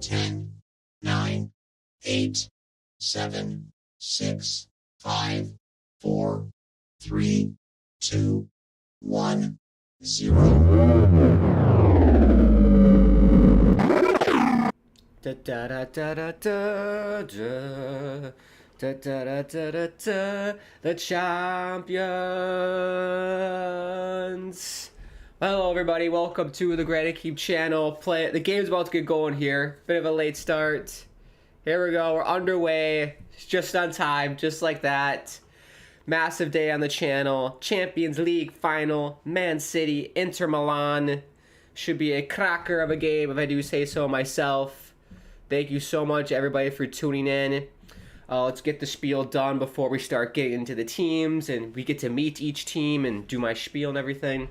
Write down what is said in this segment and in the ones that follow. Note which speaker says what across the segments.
Speaker 1: 10, 9, 8, 7, 6, 5, 4, 3, 2, 1, 0.
Speaker 2: Da da da da da da da. Da, da, da, da, da, da, the champions. Hello, everybody. Welcome to the Granite Keep channel. The game's about to get going here. Bit of a late start. Here we go. We're underway. Just on time, just like that. Massive day on the channel. Champions League final. Man City, Inter Milan. Should be a cracker of a game, if I do say so myself. Thank you so much, everybody, for tuning in. Let's get the spiel done before we start getting into the teams and we get to meet each team and do my spiel and everything.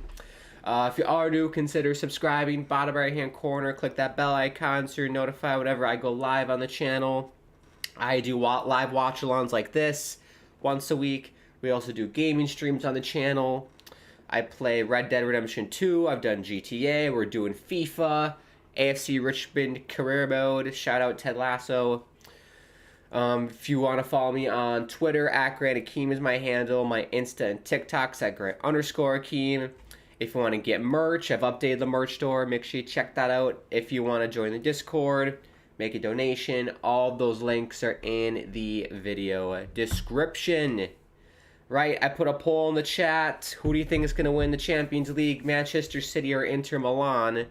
Speaker 2: If you are new, consider subscribing. Bottom right hand corner, click that bell icon so you're notified whenever I go live on the channel. I do live watch-alongs like this once a week. We also do gaming streams on the channel. I play Red Dead Redemption 2. I've done GTA. We're doing FIFA. AFC Richmond career mode. Shout out Ted Lasso. If you want to follow me on Twitter, @GrantAkeem is my handle. My Insta and TikTok's @Grant_Akeem. If you want to get merch, I've updated the merch store. Make sure you check that out. If you want to join the Discord, make a donation, all of those links are in the video description. Right, I put a poll in the chat. Who do you think is going to win the Champions League, Manchester City or Inter Milan?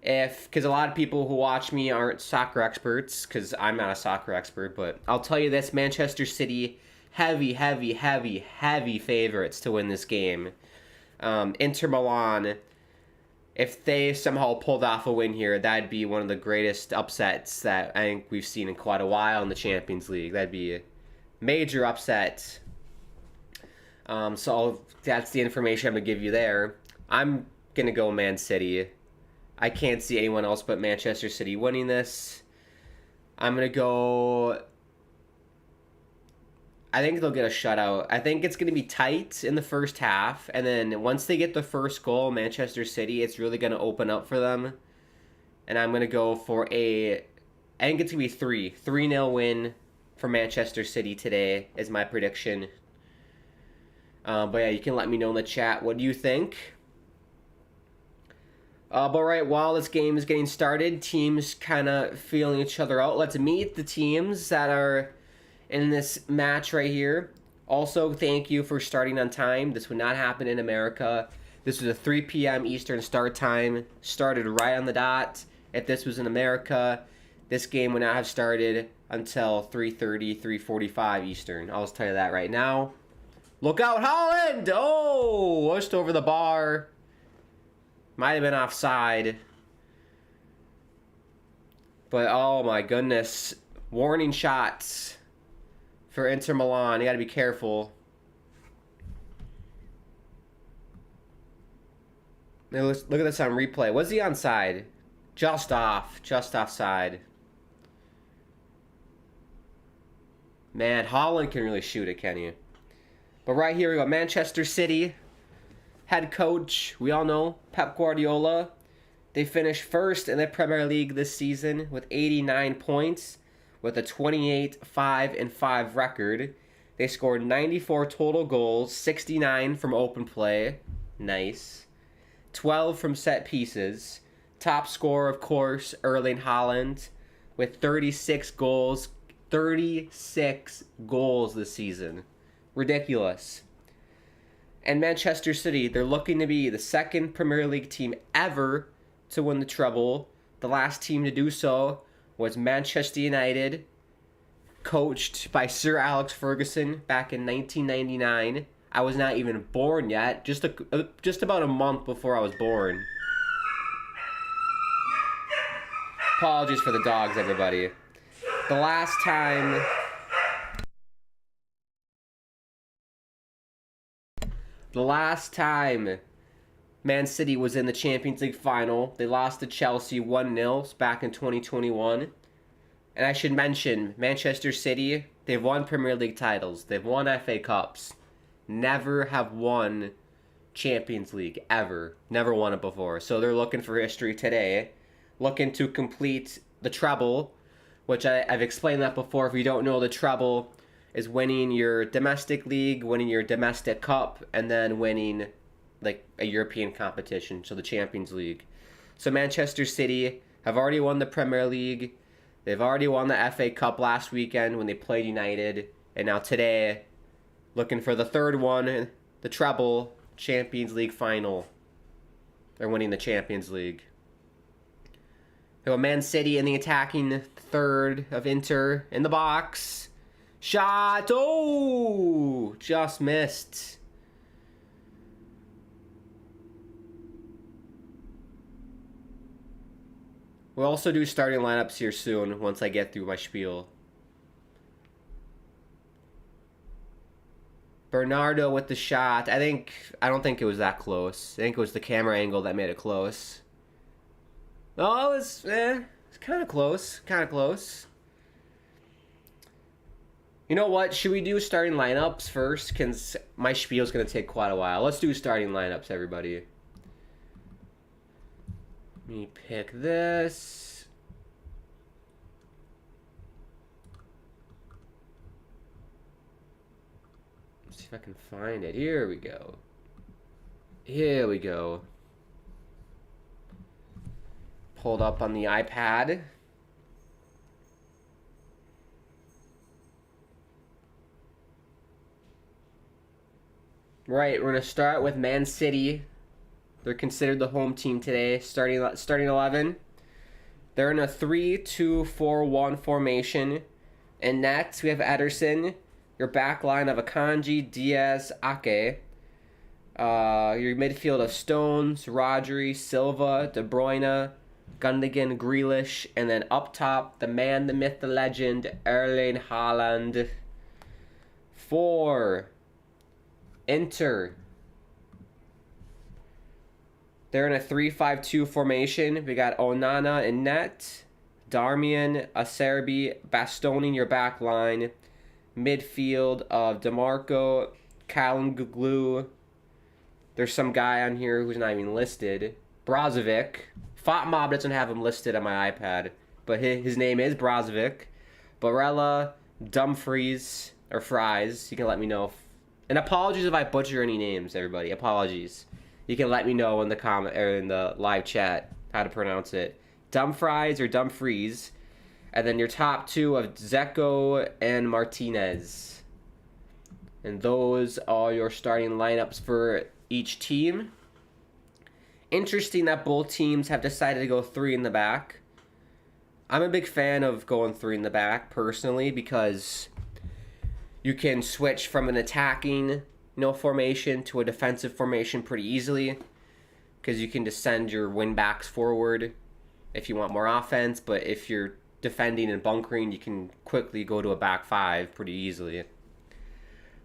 Speaker 2: Because a lot of people who watch me aren't soccer experts, because I'm not a soccer expert, but I'll tell you this, Manchester City, heavy favorites to win this game. Inter Milan, if they somehow pulled off a win here, that'd be one of the greatest upsets that I think we've seen in quite a while in the Champions League. That'd be a major upset. So that's the information I'm going to give you there. I'm going to go Man City. I can't see anyone else but Manchester City winning this. I'm going to go... I think they'll get a shutout. I think it's going to be tight in the first half. And then once they get the first goal, Manchester City, it's really going to open up for them. And I'm going to go for I think it's going to be 3-0 win for Manchester City today is my prediction. But yeah, you can let me know in the chat what do you think. But right, while this game is getting started, teams kind of feeling each other out. Let's meet the teams that are in this match right here. Also, thank you for starting on time. This would not happen in America. This was a 3 p.m. Eastern start time. Started right on the dot. If this was in America, this game would not have started until 3:30, 3:45 Eastern. I'll just tell you that right now. Look out, Holland! Oh, pushed over the bar. Might have been offside. But, oh my goodness. Warning shots for Inter Milan. You gotta be careful. Look at this on replay. Was he onside? Just off. Just offside. Man, Holland can really shoot it, can you? But right here we go. Manchester City. Head coach, we all know, Pep Guardiola. They finished first in the Premier League this season with 89 points with a 28-5-5 record. They scored 94 total goals, 69 from open play. Nice. 12 from set pieces. Top scorer, of course, Erling Haaland with 36 goals. 36 goals this season. Ridiculous. And Manchester City, they're looking to be the second Premier League team ever to win the treble. The last team to do so was Manchester United, coached by Sir Alex Ferguson back in 1999. I was not even born yet, just about a month before I was born. Apologies for the dogs, everybody. The last time... The last time Man City was in the Champions League final, they lost to Chelsea 1-0 back in 2021. And I should mention, Manchester City, they've won Premier League titles. They've won FA Cups. Never have won Champions League, ever. Never won it before. So they're looking for history today. Looking to complete the treble, which I've explained that before. If you don't know, the treble is winning your domestic league, winning your domestic cup, and then winning like a European competition, so the Champions League. So Manchester City have already won the Premier League. They've already won the FA Cup last weekend when they played United. And now today, looking for the third one, the treble, Champions League final. They're winning the Champions League. So Man City in the attacking third of Inter in the box. Shot. Oh! Just missed. We'll also do starting lineups here soon once I get through my spiel. Bernardo with the shot. I don't think it was that close. I think it was the camera angle that made it close. Oh, it's kind of close. Kind of close. You know what? Should we do starting lineups first? Because my spiel's going to take quite a while. Let's do starting lineups, everybody. Let me pick this. Let's see if I can find it. Here we go. Here we go. Pulled up on the iPad. Right, we're going to start with Man City. They're considered the home team today. Starting 11. They're in a 3-2-4-1 formation. In net, we have Ederson. Your back line of Akanji, Diaz, Ake. Your midfield of Stones, Rodri, Silva, De Bruyne, Gundogan, Grealish. And then up top, the man, the myth, the legend, Erling Haaland. 4. Inter. They're in a 3-5-2 formation. We got Onana in net, Darmian, Acerbi, Bastoni in your back line, midfield of DeMarco, Kalanglu. There's some guy on here who's not even listed. Brozovic. FotMob doesn't have him listed on my iPad, but his name is Brozovic. Barella, Dumfries, or Fries. You can let me know. And apologies if I butcher any names, everybody. Apologies. You can let me know in the comment or in the live chat how to pronounce it. Dumfries or Dumfries. And then your top two of Zeko and Martinez. And those are your starting lineups for each team. Interesting that both teams have decided to go 3 in the back. I'm a big fan of going 3 in the back personally because you can switch from an attacking formation to a defensive formation pretty easily because you can just send your wing backs forward if you want more offense, but if you're defending and bunkering, you can quickly go to a back 5 pretty easily.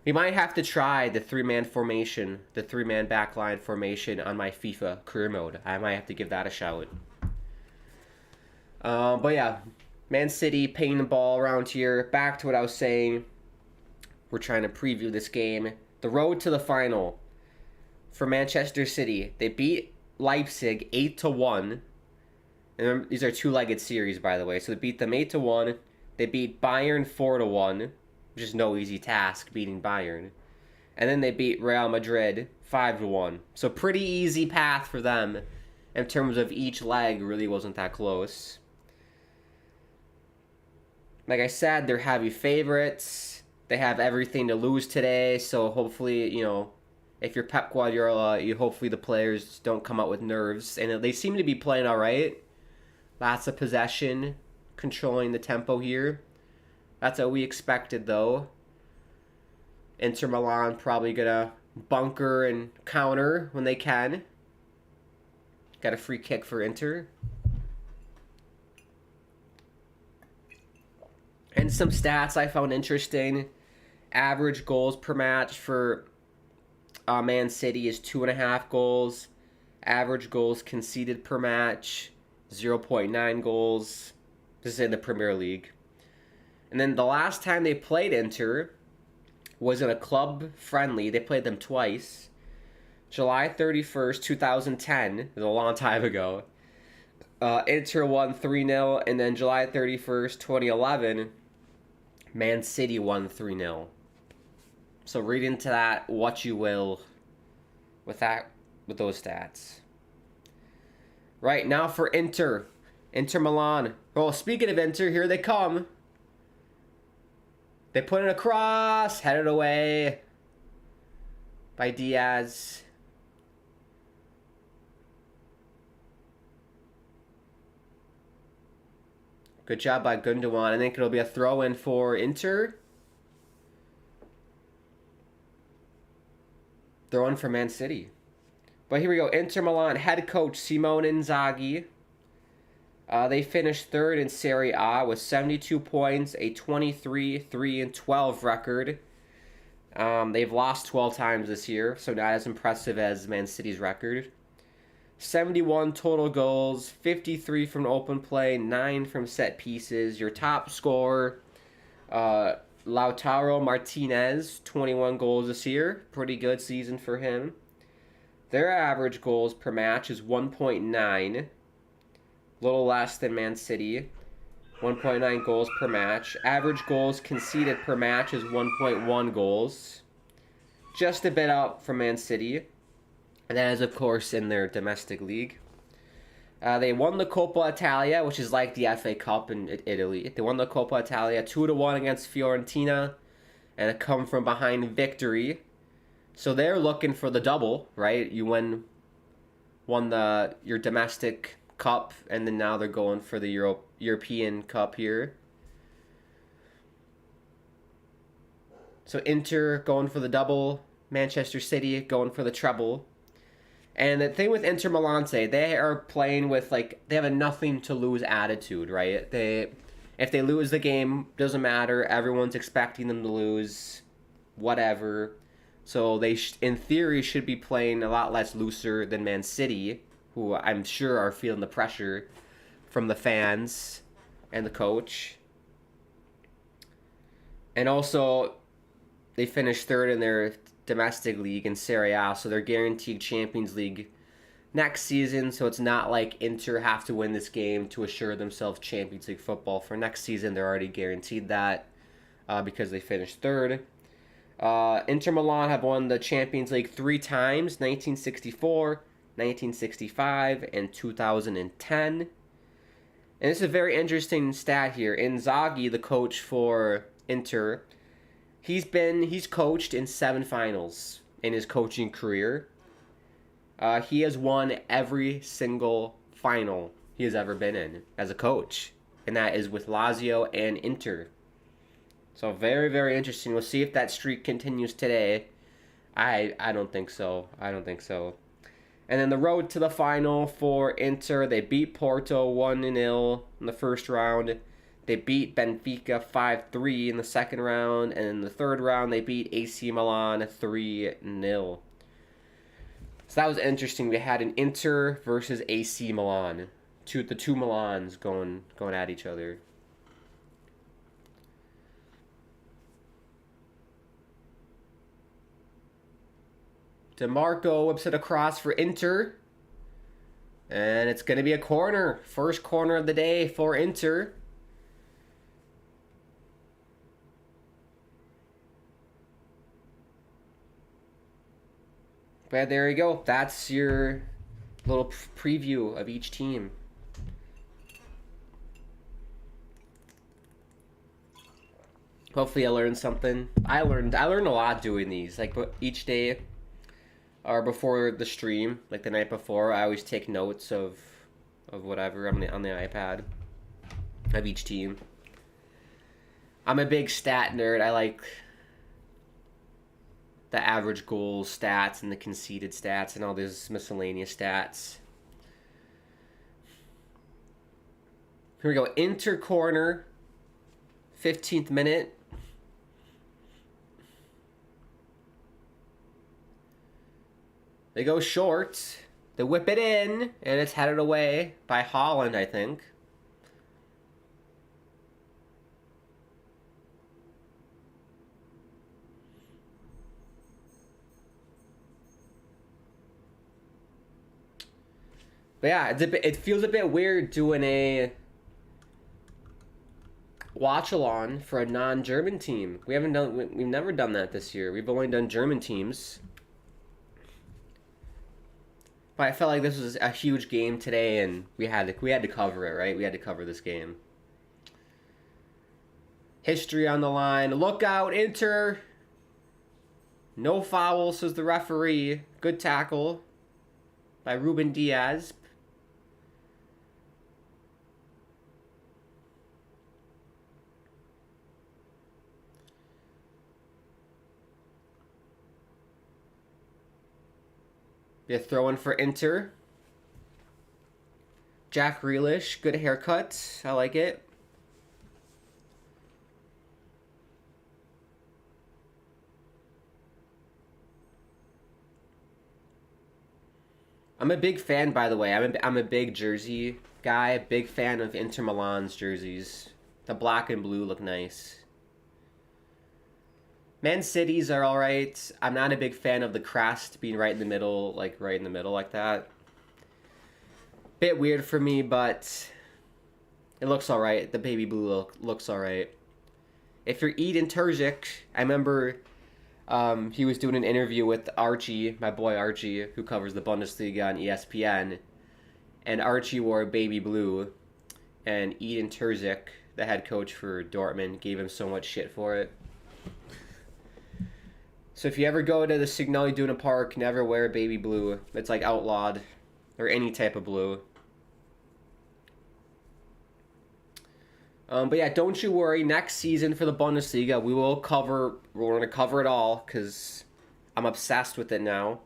Speaker 2: We might have to try the 3-man formation, the 3-man backline formation on my FIFA career mode. I might have to give that a shout. But yeah, Man City paying the ball around here. Back to what I was saying. We're trying to preview this game. The road to the final for Manchester City. They beat Leipzig 8-1. And these are 2-legged series, by the way. So they beat them 8-1. They beat Bayern 4-1, which is no easy task, beating Bayern. And then they beat Real Madrid 5-1. So pretty easy path for them in terms of each leg. Really wasn't that close. Like I said, they're heavy favorites. They have everything to lose today, so hopefully, if you're Pep Guardiola, hopefully the players don't come out with nerves. And they seem to be playing all right. Lots of possession, controlling the tempo here. That's what we expected, though. Inter Milan probably going to bunker and counter when they can. Got a free kick for Inter. And some stats I found interesting. Average goals per match for Man City is 2.5 goals. Average goals conceded per match, 0.9 goals. This is in the Premier League. And then the last time they played Inter was in a club friendly. They played them twice. July 31st, 2010. It was a long time ago. Inter won 3-0, and then July 31st, 2011, Man City won 3-0. So read into that what you will with those stats. Right, now for Inter Milan. Well, speaking of Inter, here they come. They put it across, headed away by Diaz. Good job by Gundogan. I think it'll be a throw-in for Inter. Throw-in for Man City. But here we go. Inter Milan head coach Simone Inzaghi. They finished third in Serie A with 72 points, a 23-3-12 record. They've lost 12 times this year, so not as impressive as Man City's record. 71 total goals, 53 from open play, 9 from set pieces. Your top scorer, Lautaro Martinez, 21 goals this year. Pretty good season for him. Their average goals per match is 1.9. A little less than Man City. 1.9 goals per match. Average goals conceded per match is 1.1 goals. Just a bit up from Man City. And that is, of course, in their domestic league. They won the Coppa Italia, which is like the FA Cup in Italy. They won the Coppa Italia 2-1 against Fiorentina. And a come-from-behind victory. So they're looking for the double, right? You won your domestic cup, and then now they're going for the European Cup here. So Inter going for the double, Manchester City going for the treble. And the thing with Inter Milan, they are playing with, like, they have a nothing to lose attitude, right? If they lose the game, doesn't matter. Everyone's expecting them to lose, whatever. So they, in theory, should be playing a lot less looser than Man City, who I'm sure are feeling the pressure from the fans and the coach. And also, they finished third in their domestic league in Serie A, so they're guaranteed Champions League next season. So it's not like Inter have to win this game to assure themselves Champions League football for next season. They're already guaranteed that because they finished third. Inter Milan have won the Champions League 3 times, 1964, 1965, and 2010. And this is a very interesting stat here. Inzaghi, the coach for Inter, he's coached in 7 finals in his coaching career. He has won every single final he has ever been in as a coach, and that is with Lazio and Inter. So very, very interesting. We'll see if that streak continues today. I don't think so. And then the road to the final for Inter, they beat Porto 1-0 in the first round. They beat Benfica 5-3 in the second round. And in the third round, they beat AC Milan 3-0. So that was interesting. We had an Inter versus AC Milan. The two Milans going at each other. DeMarco whips it across for Inter. And it's going to be a corner. First corner of the day for Inter. But there you go. That's your little preview of each team. Hopefully I learned something. I learned a lot doing these. Like each day or before the stream, like the night before, I always take notes of whatever on the iPad of each team. I'm a big stat nerd. I like the average goal stats and the conceded stats and all these miscellaneous stats. Here we go. Inter corner. 15th minute. They go short. They whip it in, and it's headed away by Holland, I think. But yeah, it feels a bit weird doing a Watchalong for a non-German team. We've never done that this year. We've only done German teams. But I felt like this was a huge game today, and we had to cover it, right? We had to cover this game. History on the line. Look out, Inter. No foul, says the referee. Good tackle by Ruben Diaz. Be a throw-in for Inter. Jack Grealish, good haircut. I like it. I'm a big fan, by the way. I'm a big jersey guy. Big fan of Inter Milan's jerseys. The black and blue look nice. Man Cities are alright. I'm not a big fan of the crest being right in the middle like that. Bit weird for me, but it looks alright. The baby blue looks alright. If you're Edin Terzic, I remember he was doing an interview with Archie, my boy Archie, who covers the Bundesliga on ESPN, and Archie wore baby blue, and Edin Terzic, the head coach for Dortmund, gave him so much shit for it. So if you ever go to the Signal Iduna Park, never wear baby blue. It's like outlawed, or any type of blue. But yeah, don't you worry. Next season for the Bundesliga, we're going to cover it all because I'm obsessed with it now.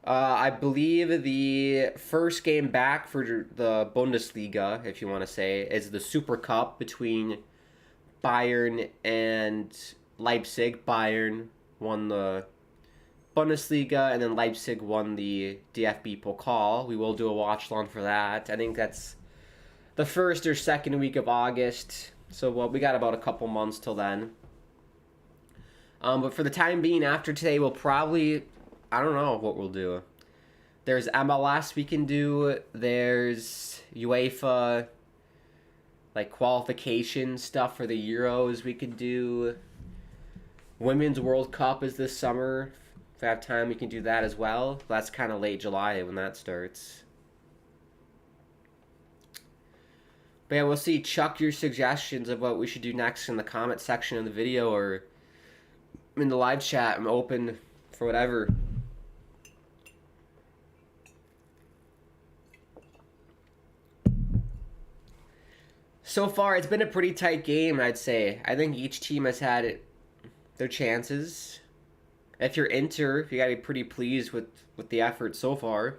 Speaker 2: I believe the first game back for the Bundesliga, if you want to say, is the Super Cup between Bayern and Leipzig. Bayern won the Bundesliga, and then Leipzig won the DFB Pokal. We will do a watch-along for that. I think that's the first or second week of August. So we got about a couple months till then. But for the time being, after today, we'll probably, I don't know what we'll do. There's MLS we can do. There's UEFA, like qualification stuff for the Euros we could do. Women's World Cup is this summer. If I have time, we can do that as well. That's kind of late July when that starts. But yeah, we'll see. Chuck your suggestions of what we should do next in the comment section of the video or in the live chat. I'm open for whatever. So far, it's been a pretty tight game, I'd say. I think each team has had their chances. If you're Inter, you gotta be pretty pleased with the effort so far.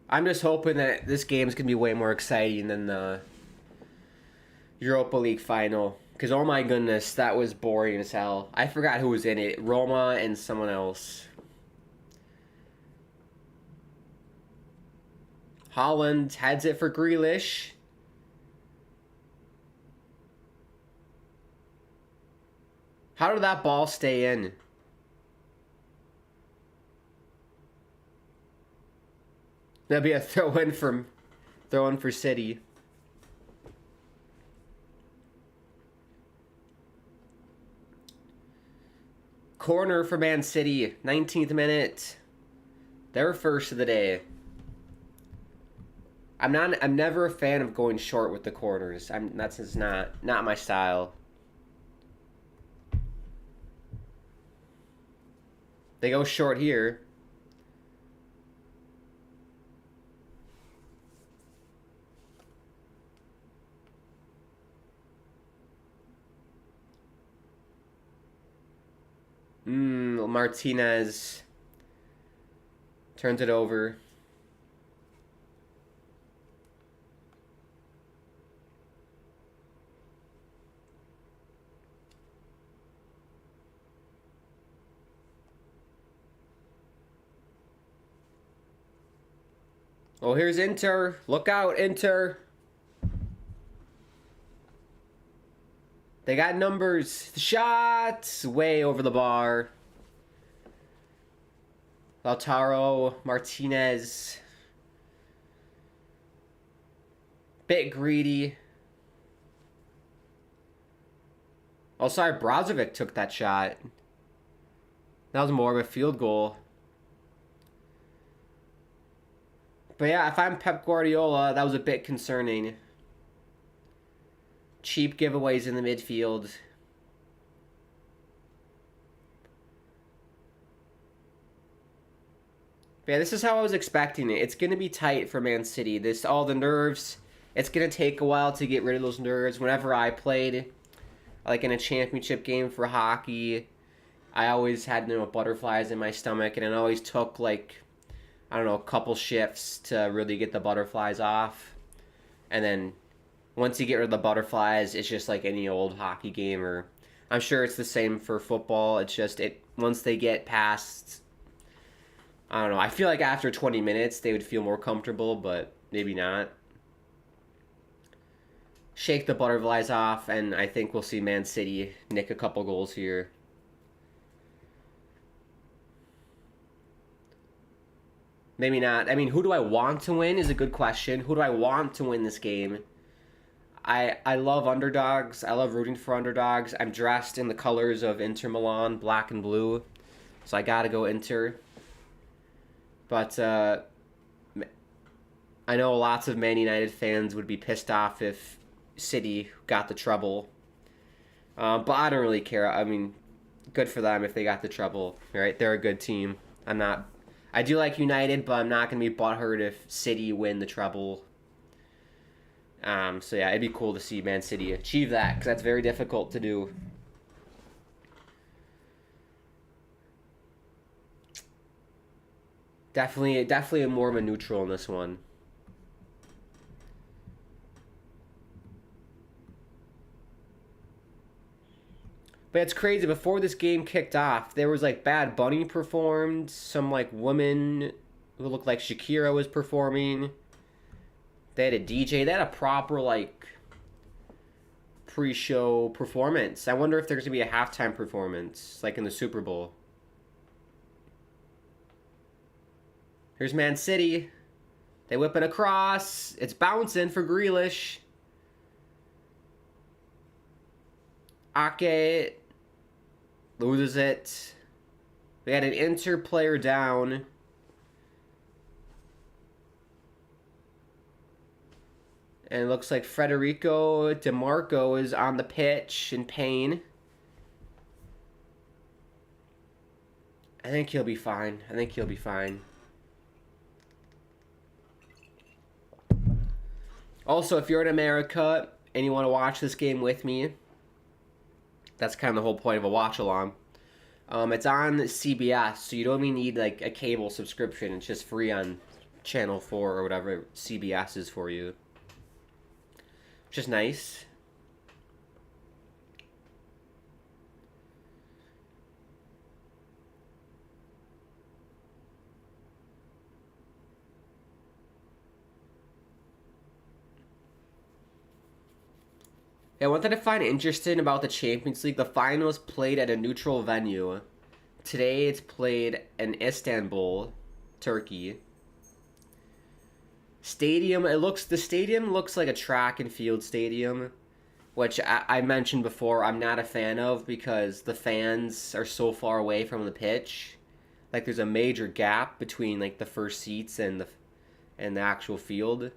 Speaker 2: I'm just hoping that this game's gonna be way more exciting than the Europa League final. Because, oh my goodness, that was boring as hell. I forgot who was in it. Roma and someone else. Holland heads it for Grealish. How did that ball stay in? That'd be a throw-in for City. Corner for Man City, 19th minute. Their first of the day. I'm never a fan of going short with the corners. That's just not my style. They go short here. Martinez turns it over. Oh, here's Inter. Look out, Inter. They got numbers. Shots way over the bar. Lautaro Martinez. Bit greedy. Oh, sorry, Brozovic took that shot. That was more of a field goal. But yeah, if I'm Pep Guardiola, that was a bit concerning. Cheap giveaways in the midfield. But yeah, this is how I was expecting it. It's going to be tight for Man City. All the nerves. It's going to take a while to get rid of those nerves. Whenever I played, like in a championship game for hockey, I always had, butterflies in my stomach, and it always took, like, I don't know, a couple shifts to really get the butterflies off. And then once you get rid of the butterflies, it's just like any old hockey game, or I'm sure it's the same for football. It's just, once they get past, I don't know, I feel like after 20 minutes they would feel more comfortable, but maybe not. Shake the butterflies off, and I think we'll see Man City nick a couple goals here. Maybe not. I mean, who do I want to win is a good question. Who do I want to win this game? I love underdogs. I love rooting for underdogs. I'm dressed in the colors of Inter Milan, black and blue. So I gotta go Inter. But I know lots of Man United fans would be pissed off if City got the treble. But I don't really care. I mean, good for them if they got the treble, right? They're a good team. I do like United, but I'm not going to be butthurt if City win the treble. So yeah, it'd be cool to see Man City achieve that, because that's very difficult to do. Definitely more of a neutral in this one. But it's crazy, before this game kicked off, there was like Bad Bunny performed, some like woman who looked like Shakira was performing. They had a DJ, they had a proper like pre-show performance. I wonder if there's gonna be a halftime performance, like in the Super Bowl. Here's Man City. They whip it across. It's bouncing for Grealish. Ake loses it. They had an Inter player down. And it looks like Federico DiMarco is on the pitch in pain. I think he'll be fine. Also, if you're in America and you want to watch this game with me, that's kind of the whole point of a watch-along. It's on CBS, so you don't even need like a cable subscription. It's just free on Channel 4 or whatever CBS is for you. Which is nice. Yeah, one thing I find interesting about the Champions League, the final is played at a neutral venue. Today it's played in Istanbul, Turkey. The stadium looks like a track and field stadium, which I mentioned before I'm not a fan of because the fans are so far away from the pitch. Like there's a major gap between like the first seats and the actual field.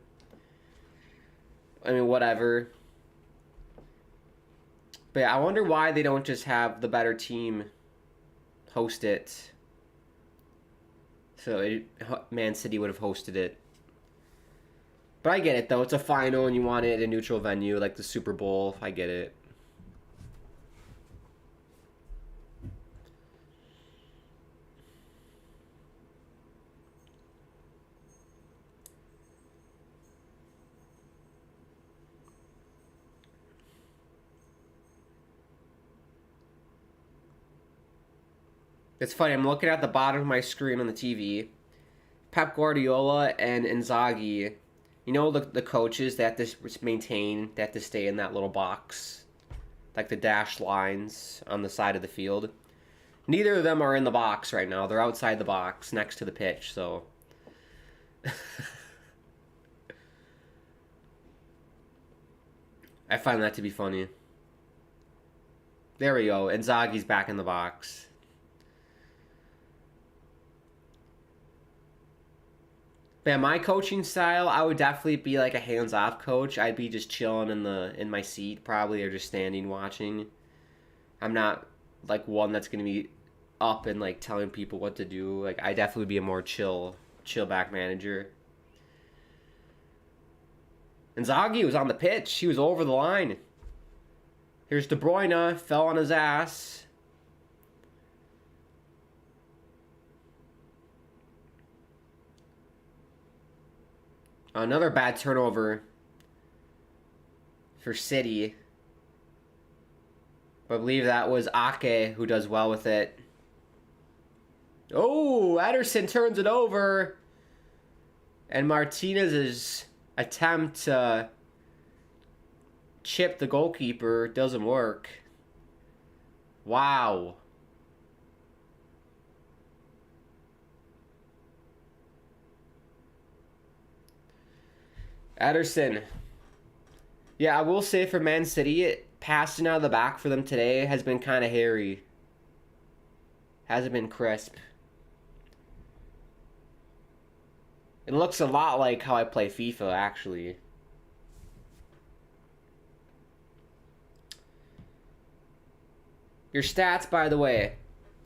Speaker 2: I mean, whatever. But yeah, I wonder why they don't just have the better team host it. So Man City would have hosted it. But I get it, though. It's a final and you want it at a neutral venue like the Super Bowl. I get it. It's funny, I'm looking at the bottom of my screen on the TV. Pep Guardiola and Inzaghi, you know the coaches that this maintain, that to stay in that little box. like the dashed lines on the side of the field. Neither of them are in the box right now. They're outside the box next to the pitch, so... I find that to be funny. There we go. Inzaghi's back in the box. Yeah, my coaching style, I would definitely be like a hands-off coach. I'd be just chilling in my seat probably, or just standing watching. I'm not like one that's gonna be up and like telling people what to do. Like I definitely be a more chill back manager. Inzaghi was on the pitch. He was over the line. Here's De Bruyne, fell on his ass. Another bad turnover for City. I believe that was Ake who does well with it. Oh, Ederson turns it over. And Martinez's attempt to chip the goalkeeper doesn't work. Wow. Ederson. Yeah, I will say for Man City, passing out of the back for them today has been kind of hairy. Hasn't been crisp. It looks a lot like how I play FIFA, actually. Your stats, by the way.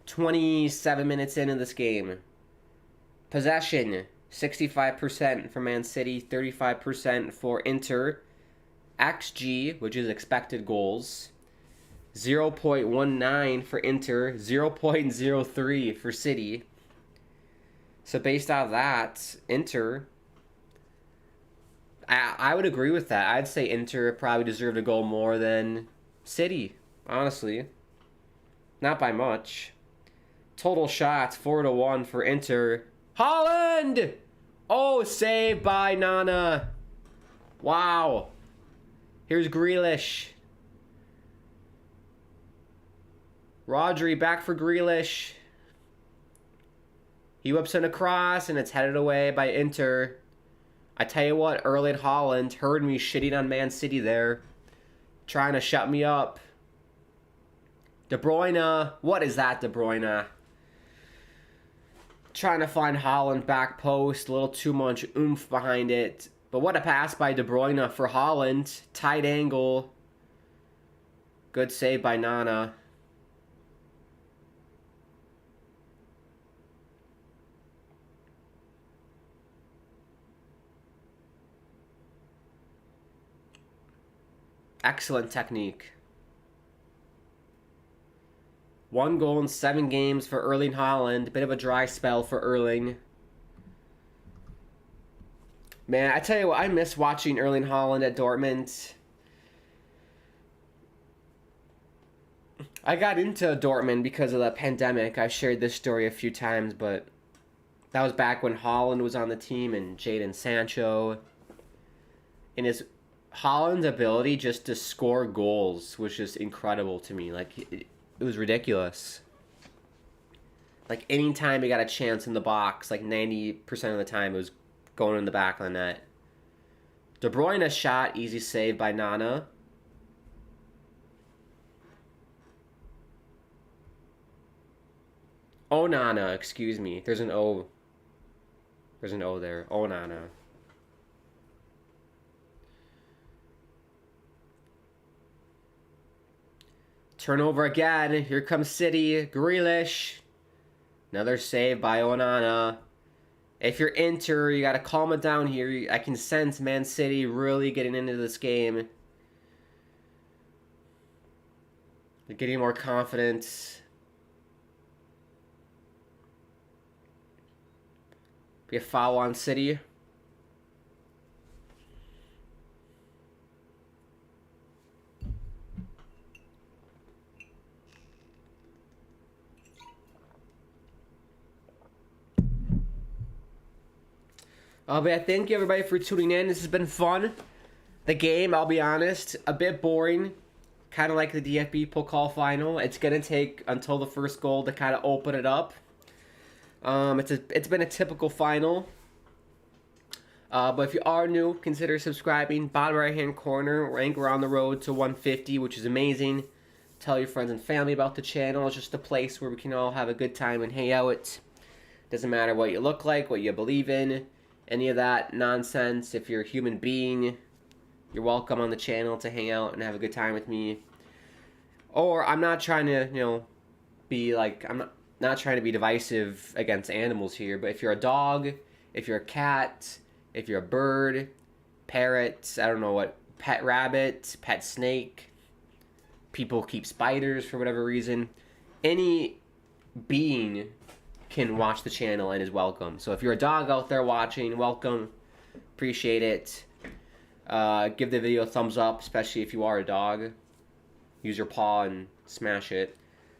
Speaker 2: 27 minutes into this game. Possession, 65% for Man City, 35% for Inter. XG, which is expected goals, 0.19 for Inter, 0.03 for City. So based out of that, Inter, I would agree with that. I'd say Inter probably deserved a goal more than City, honestly. Not by much. Total shots, 4-1 for Inter. Haaland! Oh, saved by Nana. Wow. Here's Grealish. Rodri back for Grealish. He whips in a cross and it's headed away by Inter. I tell you what, Erling Haaland heard me shitting on Man City there. Trying to shut me up. De Bruyne. What is that, De Bruyne? Trying to find Haaland back post. A little too much oomph behind it. But what a pass by De Bruyne for Haaland. Tight angle. Good save by Nana. Excellent technique. 1 goal in 7 games for Erling Haaland. Bit of a dry spell for Erling. Man, I tell you what, I miss watching Erling Haaland at Dortmund. I got into Dortmund because of the pandemic. I've shared this story a few times, but that was back when Haaland was on the team and Jadon Sancho. And Haaland's ability just to score goals was just incredible to me. Like, it was ridiculous. Like, anytime he got a chance in the box, like 90% of the time it was going in the back of the net. De Bruyne shot, easy save by Nana. Onana, excuse me. There's an O. There's an O there. Onana. Turnover again. Here comes City. Grealish. Another save by Onana. If you're Inter, you got to calm it down here. I can sense Man City really getting into this game. They're getting more confidence. Be a foul on City. But yeah, thank you everybody for tuning in. This has been fun. The game, I'll be honest, a bit boring. kind of like the DFB Pokal final. It's gonna take until the first goal to kind of open it up. It's been a typical final. But if you are new, consider subscribing. Bottom right hand corner, rank we're on the road to 150, which is amazing. Tell your friends and family about the channel. It's just a place where we can all have a good time and hang out. Doesn't matter what you look like, what you believe in, any of that nonsense. If you're a human being, you're welcome on the channel to hang out and have a good time with me. Or I'm not trying to, be like, not trying to be divisive against animals here, but if you're a dog, if you're a cat, if you're a bird, parrot, I don't know what, pet rabbit, pet snake, people keep spiders for whatever reason, any being can watch the channel and is welcome. So if you're a dog out there watching, welcome, appreciate it. Give the video a thumbs up, especially if you are a dog. Use your paw and smash it.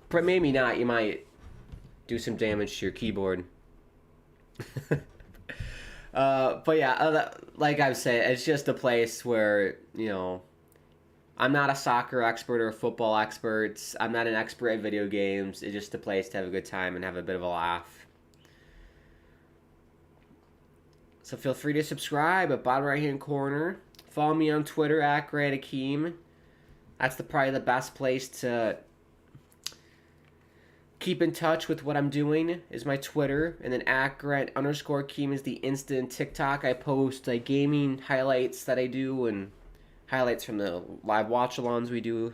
Speaker 2: But maybe not, you might do some damage to your keyboard. But yeah, like I've said, it's just a place where, I'm not a soccer expert or a football expert. I'm not an expert at video games. It's just a place to have a good time and have a bit of a laugh. So feel free to subscribe at bottom right hand corner. Follow me on Twitter at GrantAkeem. That's probably the best place to keep in touch with what I'm doing is my Twitter. And then at Grant_Keem is the Insta and TikTok. I post gaming highlights that I do and highlights from the live watchalongs we do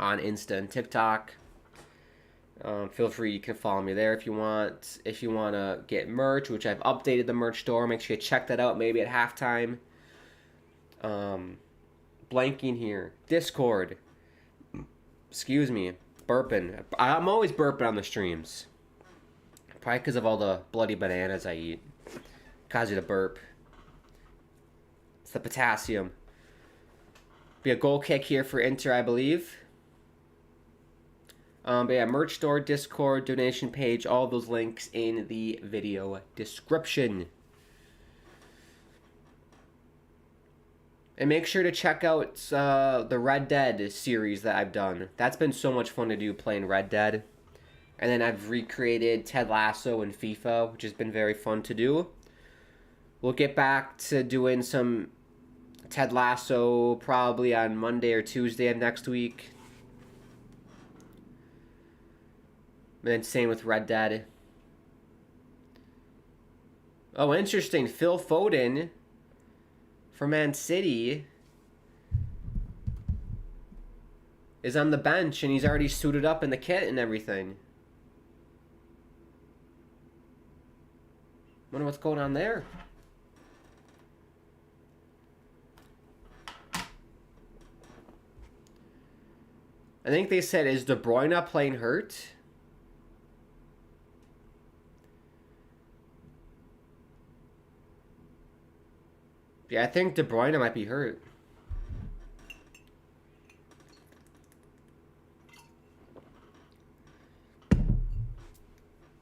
Speaker 2: on Insta and TikTok. Feel free, you can follow me there if you want. If you want to get merch, which I've updated the merch store, make sure you check that out maybe at halftime. Blanking here. Discord. Excuse me. Burping. I'm always burping on the streams. Probably because of all the bloody bananas I eat. Cause you to burp. It's the potassium. Be a goal kick here for Inter, I believe. But yeah, merch store, Discord, donation page, all those links in the video description. And make sure to check out the Red Dead series that I've done. That's been so much fun to do playing Red Dead. And then I've recreated Ted Lasso and FIFA, which has been very fun to do. We'll get back to doing some Ted Lasso probably on Monday or Tuesday of next week. And then same with Red Dead. Oh, interesting. Phil Foden for Man City is on the bench and he's already suited up in the kit and everything. Wonder what's going on there. I think they said, is De Bruyne playing hurt? Yeah, I think De Bruyne might be hurt.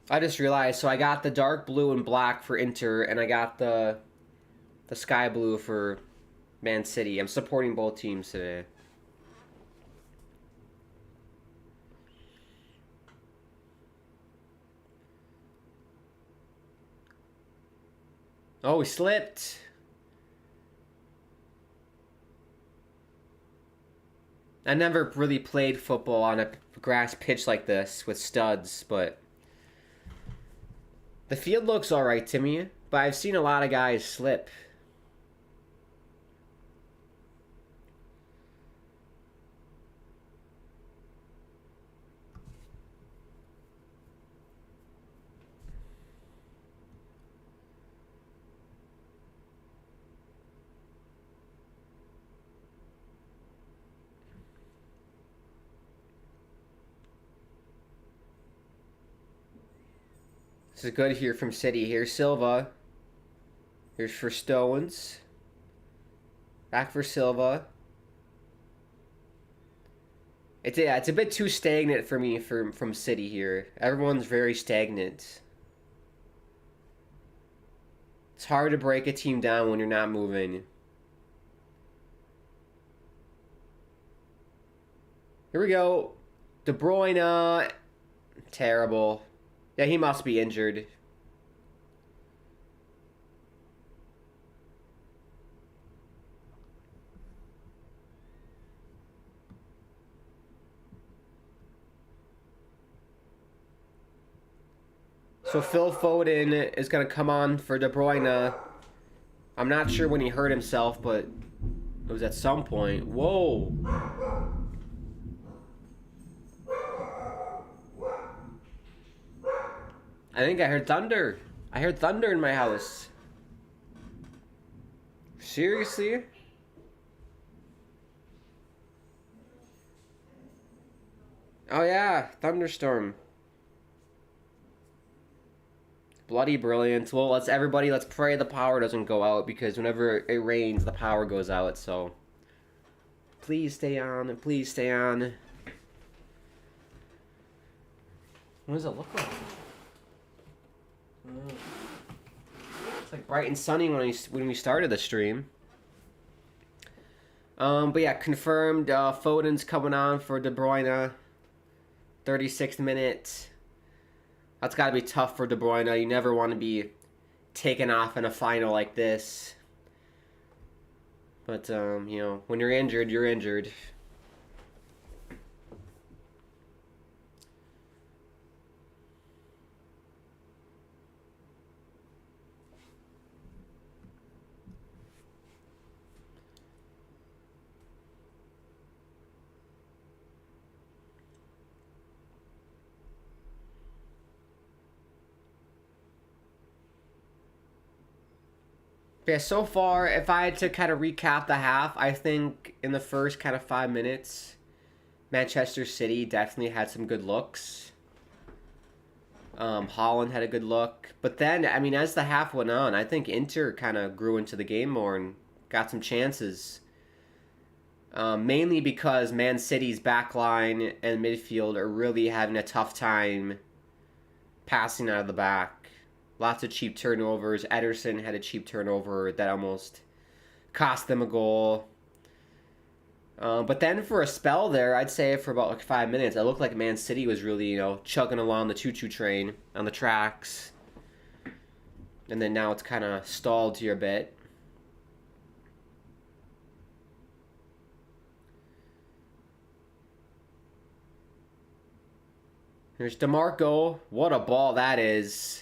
Speaker 2: I just realized, so I got the dark blue and black for Inter, and I got the sky blue for Man City. I'm supporting both teams today. Oh, he slipped. I never really played football on a grass pitch like this with studs, but the field looks alright to me, but I've seen a lot of guys slip. This is good here from City. Here's Silva. Here's for Stones. Back for Silva. It's a bit too stagnant for me from City here. Everyone's very stagnant. It's hard to break a team down when you're not moving. Here we go. De Bruyne. Terrible. Yeah, he must be injured. So Phil Foden is going to come on for De Bruyne. I'm not sure when he hurt himself, but it was at some point. Whoa. I think I heard thunder. I heard thunder in my house. Seriously? Oh yeah, thunderstorm. Bloody brilliant. Well, let's pray the power doesn't go out, because whenever it rains, the power goes out. So please stay on. Please stay on. What does it look like? It's like bright and sunny when we started the stream. But yeah, confirmed. Foden's coming on for De Bruyne. 36th minute. That's got to be tough for De Bruyne. You never want to be taken off in a final like this. But, you know, when you're injured, you're injured. Yeah, so far, if I had to kind of recap the half, I think in the first kind of 5 minutes, Manchester City definitely had some good looks. Holland had a good look. But then, I mean, as the half went on, I think Inter kind of grew into the game more and got some chances. Mainly because Man City's backline and midfield are really having a tough time passing out of the back. Lots of cheap turnovers. Ederson had a cheap turnover that almost cost them a goal. But then for a spell there, I'd say for about like 5 minutes, it looked like Man City was really, you know, chugging along the choo-choo train on the tracks. And then now it's kind of stalled here a bit. Here's DeMarco. What a ball that is.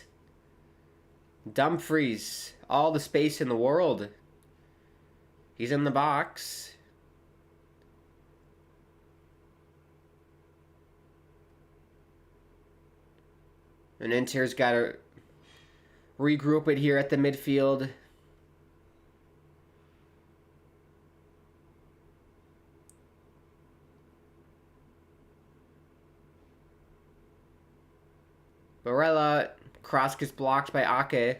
Speaker 2: Dumfries, all the space in the world. He's in the box. And Inter's got to regroup it here at the midfield. Barella, cross gets blocked by Ake.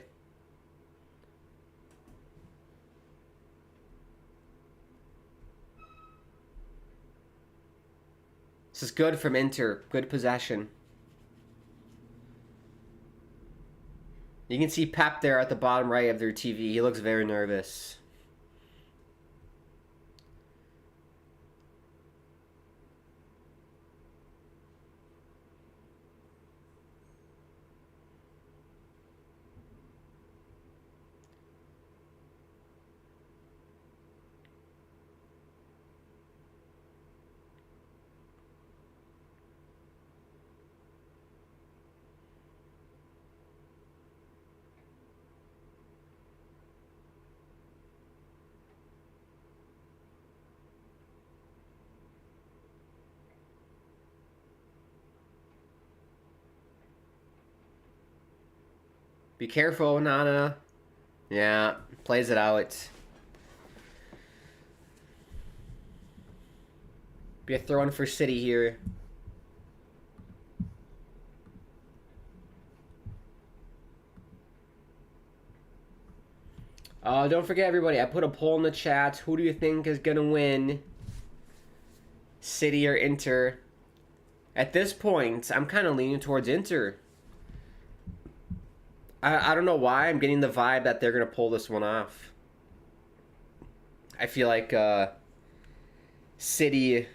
Speaker 2: This is good from Inter. Good possession. You can see Pep there at the bottom right of their TV. He looks very nervous. Be careful, Nana. Yeah, plays it out. Be a throw-in for City here. Don't forget, everybody, I put a poll in the chat. Who do you think is going to win? City or Inter? At this point, I'm kind of leaning towards Inter. I don't know why. I'm getting the vibe that they're going to pull this one off. I feel like City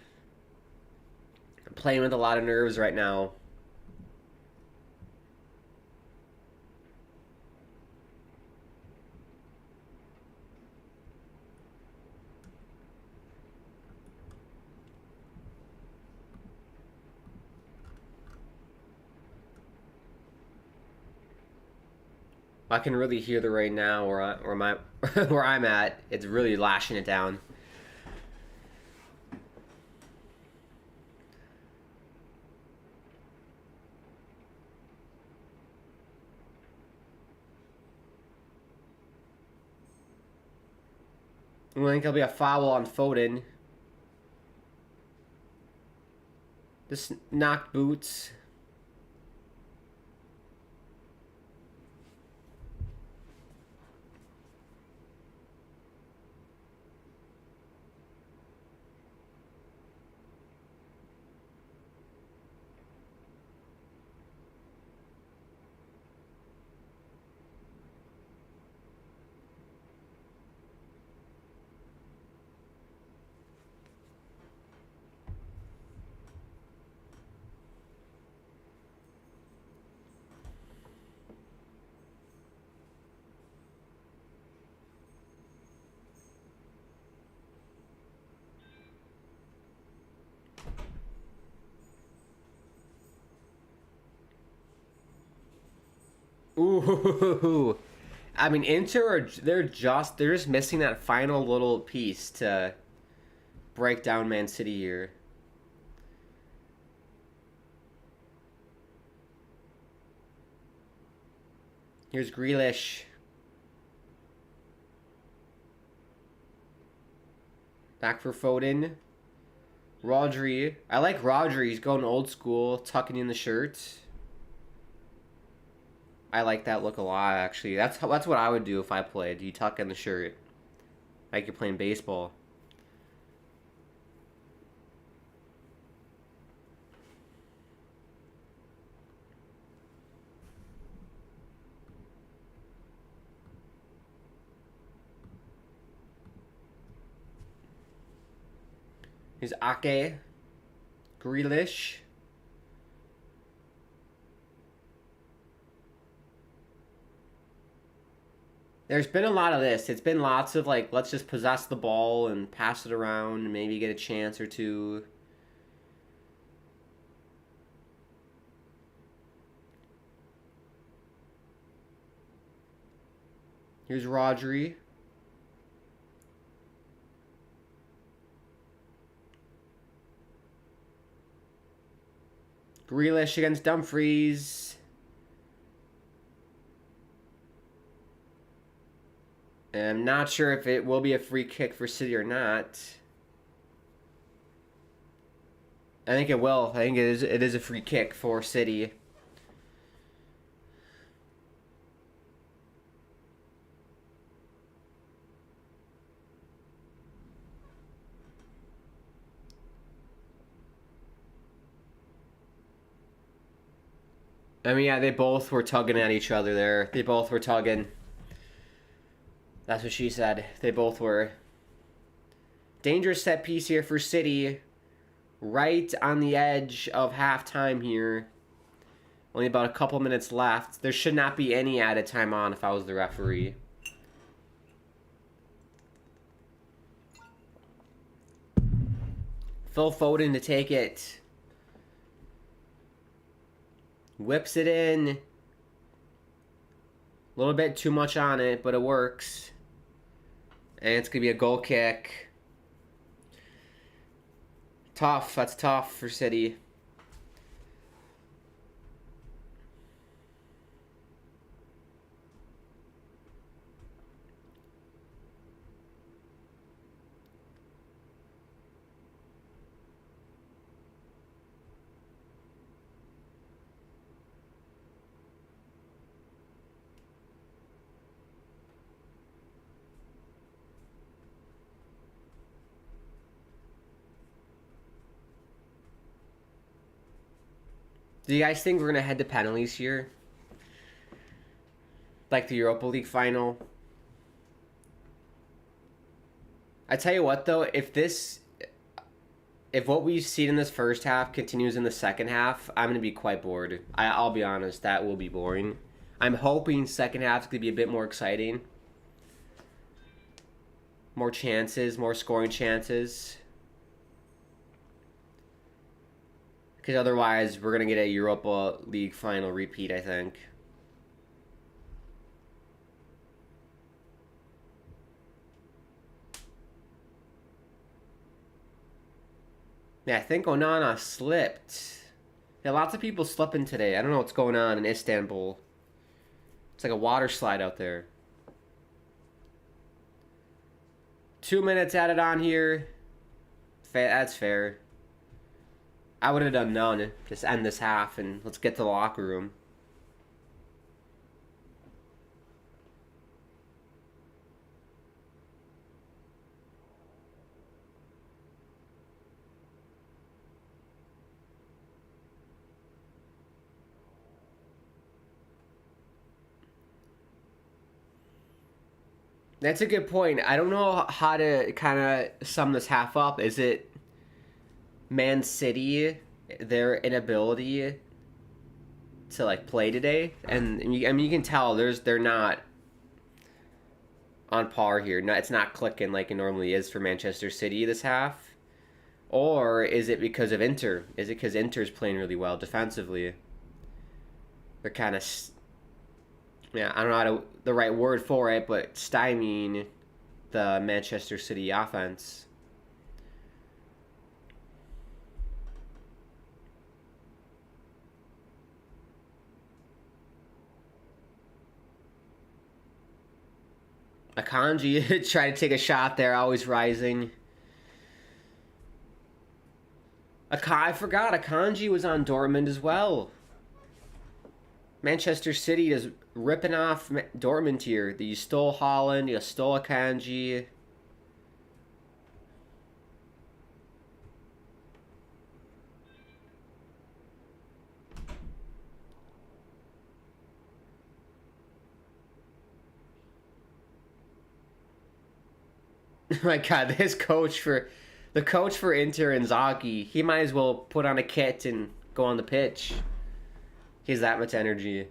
Speaker 2: playing with a lot of nerves right now. I can really hear the rain now where I'm at. It's really lashing it down. I think there'll be a foul on Foden. This knocked boots. Ooh. I mean, they're just missing that final little piece to break down Man City here. Here's Grealish. Back for Foden. Rodri. I like Rodri. He's going old school, tucking in the shirt. I like that look a lot, actually. That's what I would do if I played. You tuck in the shirt, like you're playing baseball. Here's Ake. Grealish. There's been a lot of this. It's been lots of, like, let's just possess the ball and pass it around and maybe get a chance or two. Here's Rodri. Grealish against Dumfries. And I'm not sure if it will be a free kick for City or not. I think it will. I think it is a free kick for City. I mean, yeah, they both were tugging at each other there. They both were tugging. That's what she said. They both were. Dangerous set piece here for City. Right on the edge of halftime here. Only about a couple minutes left. There should not be any added time on if I was the referee. Phil Foden to take it. Whips it in. A little bit too much on it, but it works. And it's going to be a goal kick. Tough. That's tough for City. Do you guys think we're going to head to penalties here? Like the Europa League final? I tell you what, though, if this... if what we've seen in this first half continues in the second half, I'm going to be quite bored. I'll be honest, that will be boring. I'm hoping second half's going to be a bit more exciting. More chances, more scoring chances. Because otherwise, we're going to get a Europa League final repeat, I think. Yeah, I think Onana slipped. Yeah, lots of people slipping today. I don't know what's going on in Istanbul. It's like a water slide out there. 2 minutes added on here. That's fair. I would have done none. Just end this half and let's get to the locker room. That's a good point. I don't know how to kind of sum this half up. Is it Man City, their inability to like play today? And I mean, you can tell they're not on par here. No, it's not clicking like it normally is for Manchester City this half. Or is it because of Inter? Is it because Inter's playing really well defensively? They're kind of, yeah, I don't know how to, the right word for it, but stymieing the Manchester City offense. Akanji tried to take a shot there, always rising. I forgot Akanji was on Dortmund as well. Manchester City is ripping off Dortmund here. You stole Haaland, you stole Akanji. Oh my God, the coach for Inter, Inzaghi, he might as well put on a kit and go on the pitch. He has that much energy.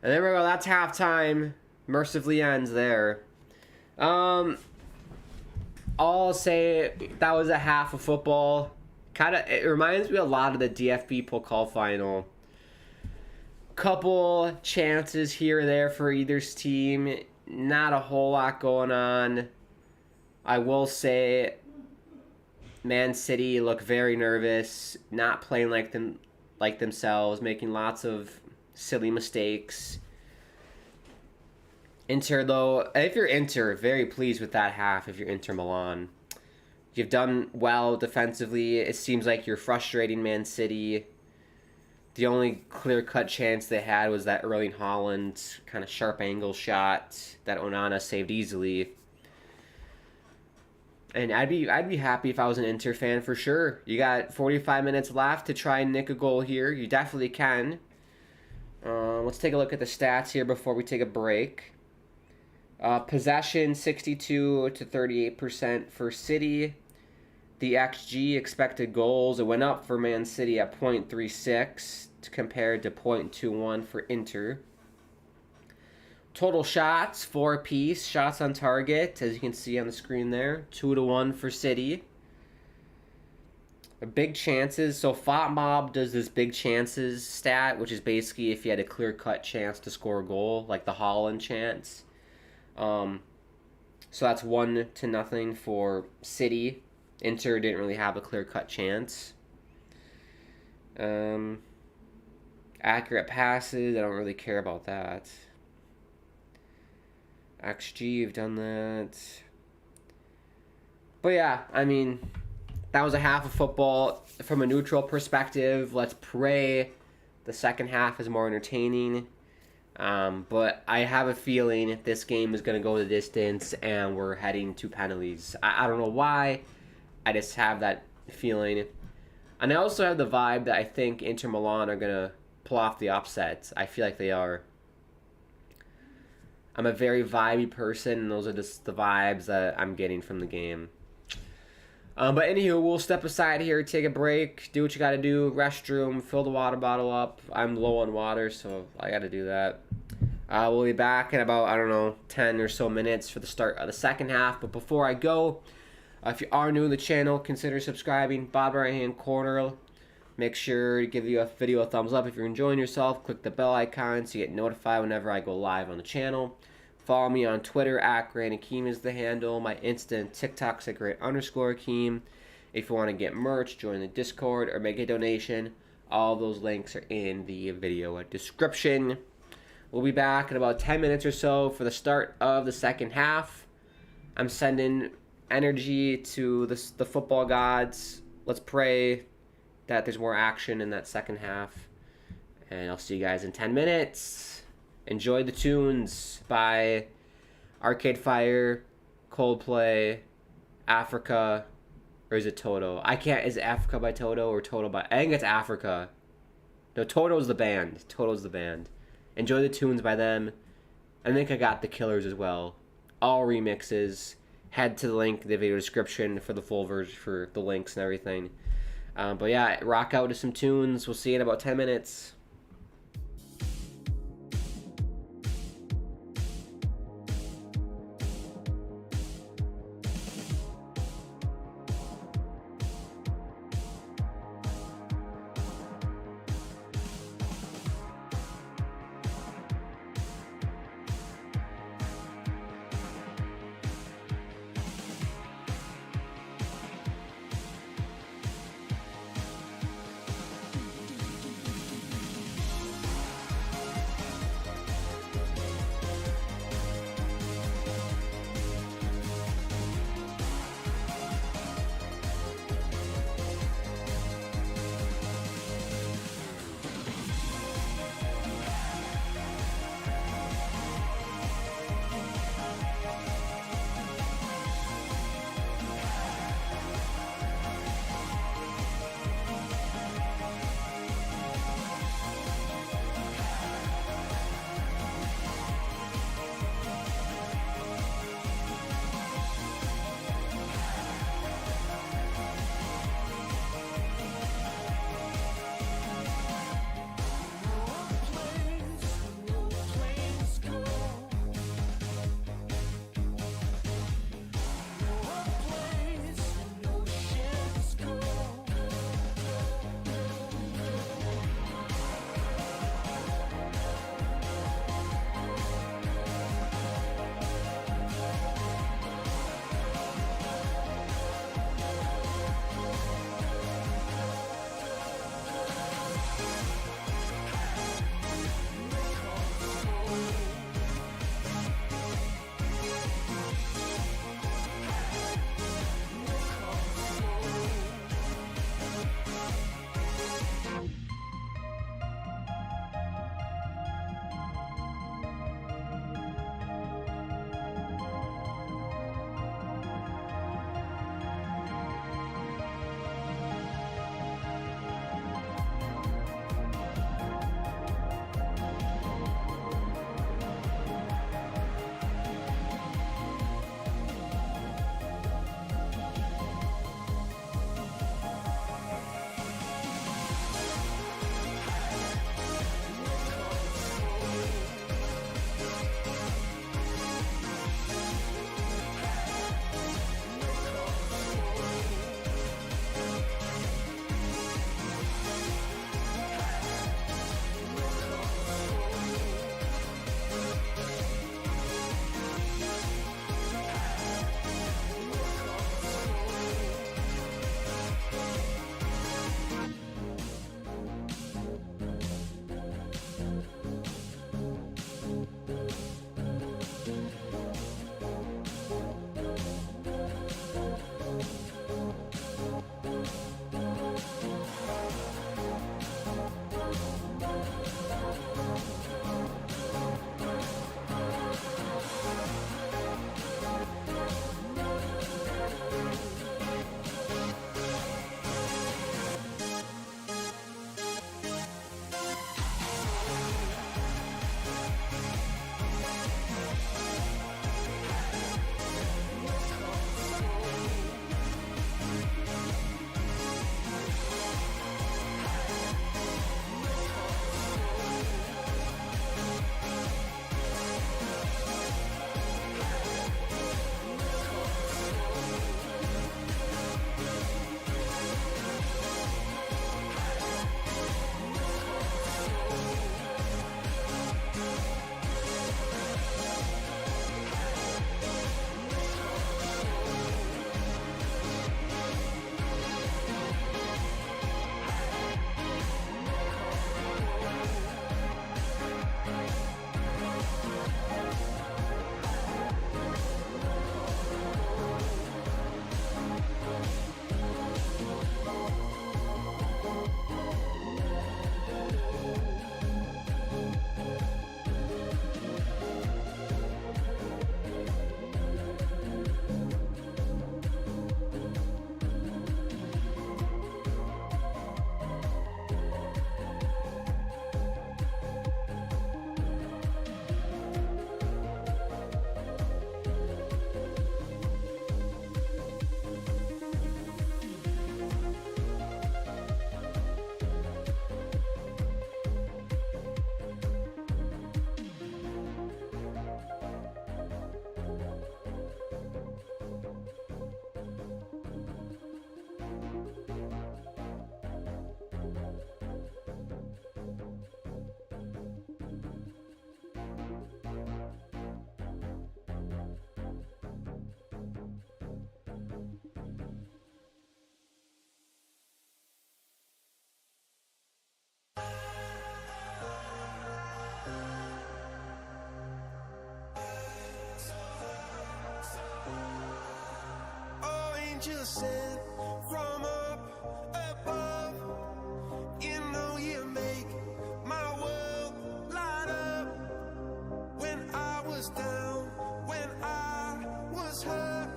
Speaker 2: And there we go, that's halftime. Mercifully ends there. I'll say that was a half of football. It reminds me a lot of the DFB Pokal final. Couple chances here or there for either team. Not a whole lot going on. I will say Man City look very nervous, not playing like themselves, making lots of silly mistakes. Inter, though, if you're Inter, very pleased with that half if you're Inter Milan. You've done well defensively. It seems like you're frustrating Man City. The only clear-cut chance they had was that Erling Haaland kind of sharp angle shot that Onana saved easily. And I'd be happy if I was an Inter fan for sure. You got 45 minutes left to try and nick a goal here. You definitely can. Let's take a look at the stats here before we take a break. Possession 62 to 38% for City. The XG, expected goals, it went up for Man City at 0.36 compared to 0.21 for Inter. Total shots, 4 apiece. Shots on target, as you can see on the screen there, 2-1 for City. Big chances, so FotMob does this big chances stat, which is basically if you had a clear-cut chance to score a goal, like the Haaland chance. So that's 1-0 for City. Inter didn't really have a clear-cut chance. Accurate passes, I don't really care about that. XG, you've done that. But yeah, I mean, that was a half of football. From a neutral perspective, let's pray the second half is more entertaining. But I have a feeling this game is going to go the distance and we're heading to penalties. I don't know why. I just have that feeling. And I also have the vibe that I think Inter Milan are going to pull off the upset. I feel like they are. I'm a very vibey person, and those are just the vibes that I'm getting from the game. But anywho, we'll step aside here, take a break, do what you gotta do, restroom, fill the water bottle up. I'm low on water, so I gotta do that. We'll be back in about, I don't know, 10 or so minutes for the start of the second half. But before I go, if you are new to the channel, consider subscribing. Bottom right hand corner. Make sure to give the video a thumbs up if you're enjoying yourself. Click the bell icon so you get notified whenever I go live on the channel. Follow me on Twitter, @GrandAkeem is the handle. My Insta and TikTok's @Great_Akeem. If you want to get merch, join the Discord, or make a donation, all those links are in the video description. We'll be back in about 10 minutes or so for the start of the second half. I'm sending energy to the football gods. Let's pray that there's more action in that second half. And I'll see you guys in 10 minutes. Enjoy the tunes by Arcade Fire, Coldplay, Africa, or is it Toto? I can't. Is it Africa by Toto or Toto by? I think it's Africa. No, Toto's the band. Toto's the band. Enjoy the tunes by them. I think I got the Killers as well. All remixes. Head to the link in the video description for the full version, for the links and everything. But yeah, rock out to some tunes. We'll see you in about 10 minutes.
Speaker 3: angel sent from up above. You know you make my world light up. When I was down, when I was hurt,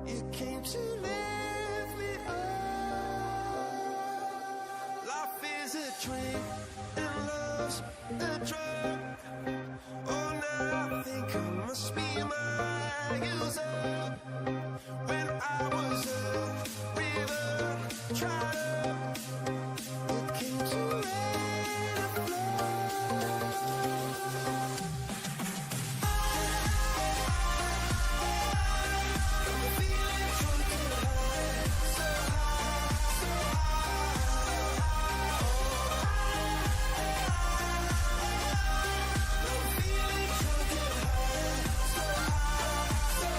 Speaker 3: you came to lift me up. Life is a drink and love's a drug. Oh, now I think I must be my user. When I was a river dried up, it came to rain and flood. I'm feeling drunk and high, so high, so high. I'm feeling drunk and high, so high, so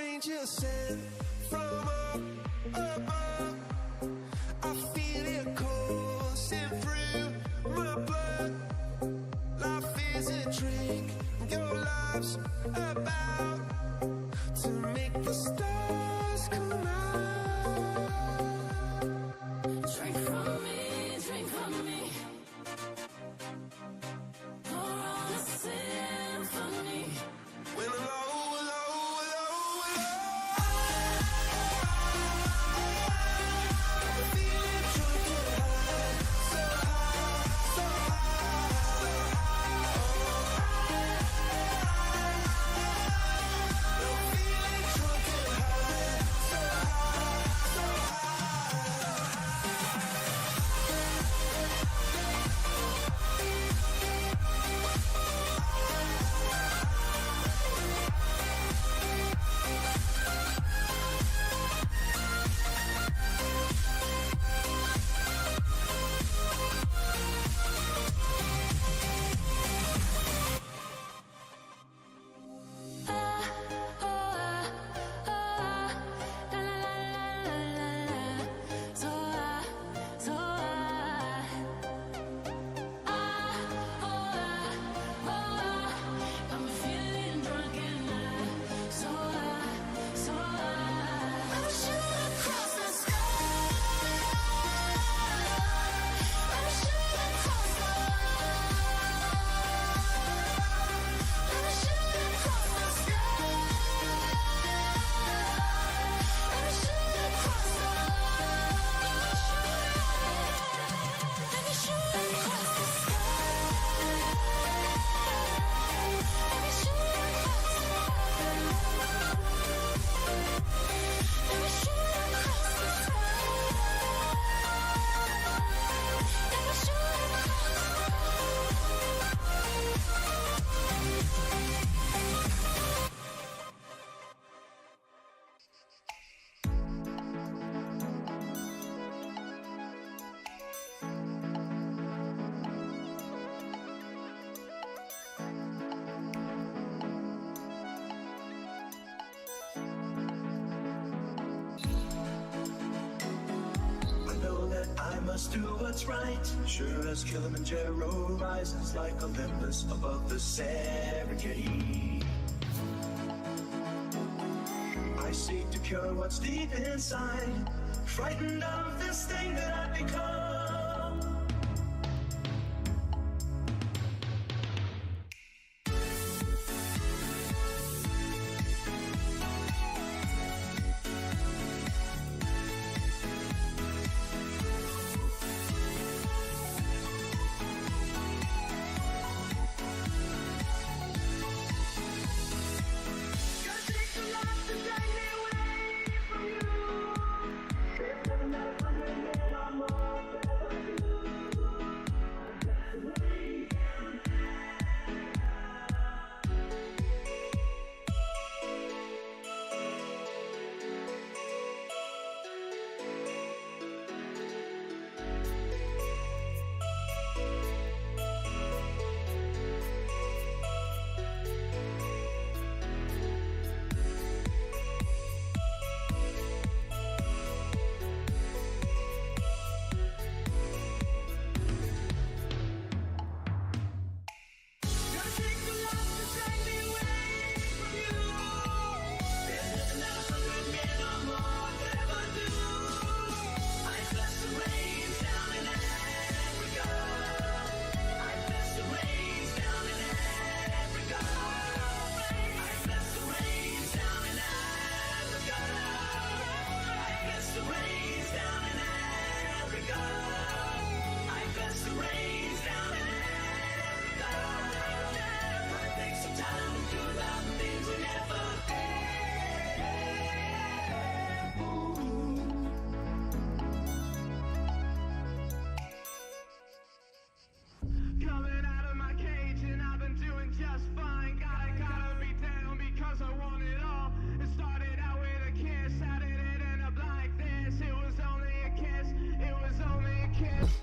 Speaker 3: angel sent from up above. I feel it coursing through my blood. Life is a drink, your life's about to make the stars come out.
Speaker 4: Drink from me, drink from me. Pour on a symphony.
Speaker 3: When I'm low, low, low, low, I'm feeling drunk and high, so high, so high. I'm feeling drunk and high, so high, so
Speaker 4: I'm feeling drunk and high, so high, so high. I'm shooting across the sky. I'm shooting across the I'm shooting across the sky. I'm shooting across the I'm shooting across the sky.
Speaker 5: I know that I must do what's right. Sure as Kilimanjaro rises like Olympus above the Serengeti. I seek to cure what's deep inside, frightened of this thing that I've become. More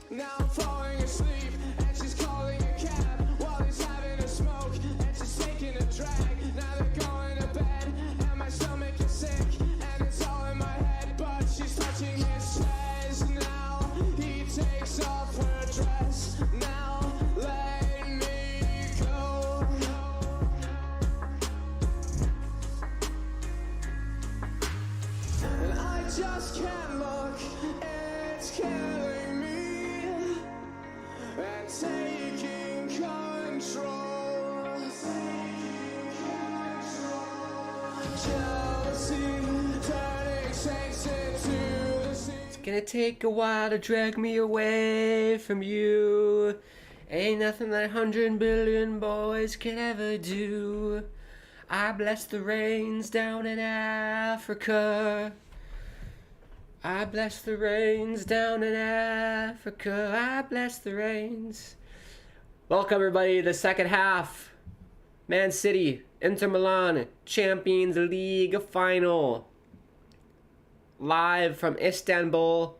Speaker 3: Now I'm falling asleep, and she's calling a cab while he's having a smoke, and she's taking a drag. Now they're going to bed, and my stomach is sick, and it's all in my head, but she's touching his chest. Now he takes off her dress. Now let me go. And I just can't look, it's killing me and taking control. Jealousy turning saints into the sea.
Speaker 2: It's gonna take a while to drag me away from you. Ain't nothing that 100 billion boys can ever do. I bless the rains down in Africa. I bless the rains down in Africa. I bless the rains. Welcome everybody to the second half. Man City, Inter Milan, Champions League final. Live from Istanbul.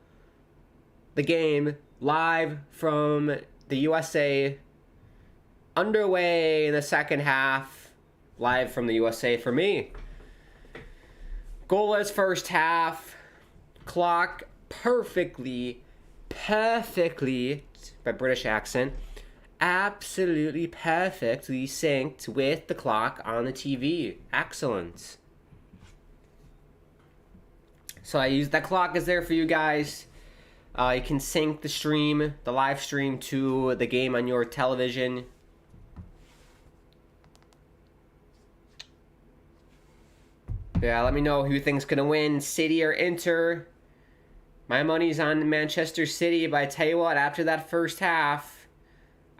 Speaker 2: The game live from the USA. Underway in the second half. Live from the USA for me. Goalless first half. Clock perfectly, by British accent, absolutely perfectly synced with the clock on the TV. Excellent. So I use that clock is there for you guys. You can sync the stream, the live stream to the game on your television. Yeah, let me know who you think's gonna win, City or Inter. My money's on Manchester City, but I tell you what, after that first half,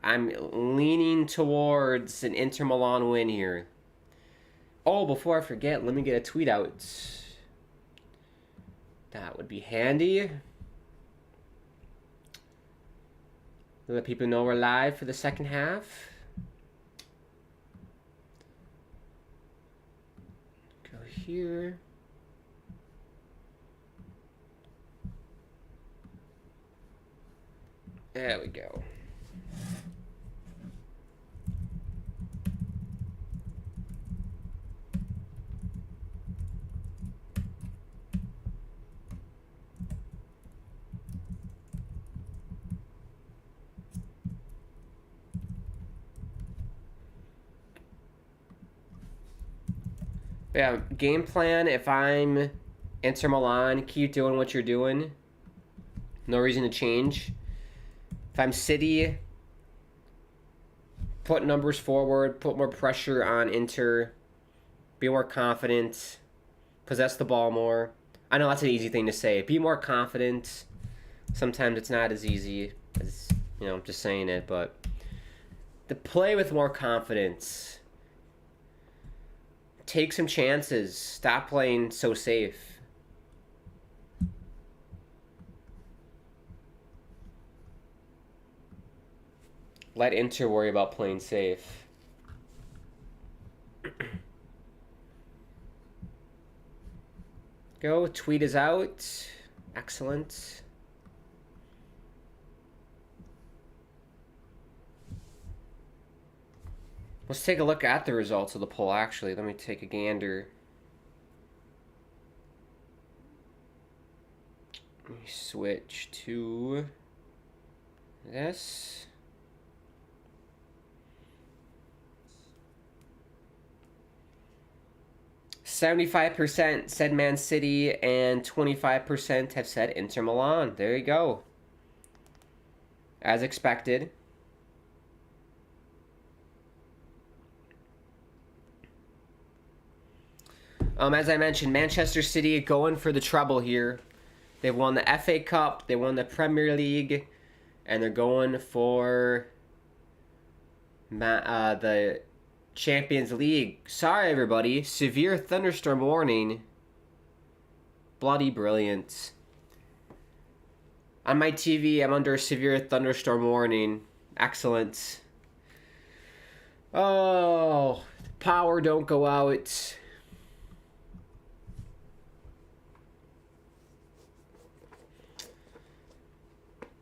Speaker 2: I'm leaning towards an Inter Milan win here. Oh, before I forget, let me get a tweet out. That would be handy. Let people know we're live for the second half. Go here. There we go. Yeah, game plan, if I'm Inter Milan, keep doing what you're doing. No reason to change. If I'm City, put numbers forward, put more pressure on Inter, be more confident, possess the ball more. I know that's an easy thing to say. Be more confident. Sometimes it's not as easy as, I'm just saying it, but to play with more confidence. Take some chances. Stop playing so safe. Let Inter worry about playing safe. Go, tweet is out. Excellent. Let's take a look at the results of the poll, actually. Let me take a gander. Let me switch to this. 75% said Man City and 25% have said Inter Milan. There you go. As expected. As I mentioned, Manchester City going for the treble here. They've won the FA Cup, they won the Premier League, and they're going for the Champions League. Sorry, everybody. Severe thunderstorm warning. Bloody brilliant. On my TV, I'm under a severe thunderstorm warning. Excellent. Oh, power don't go out.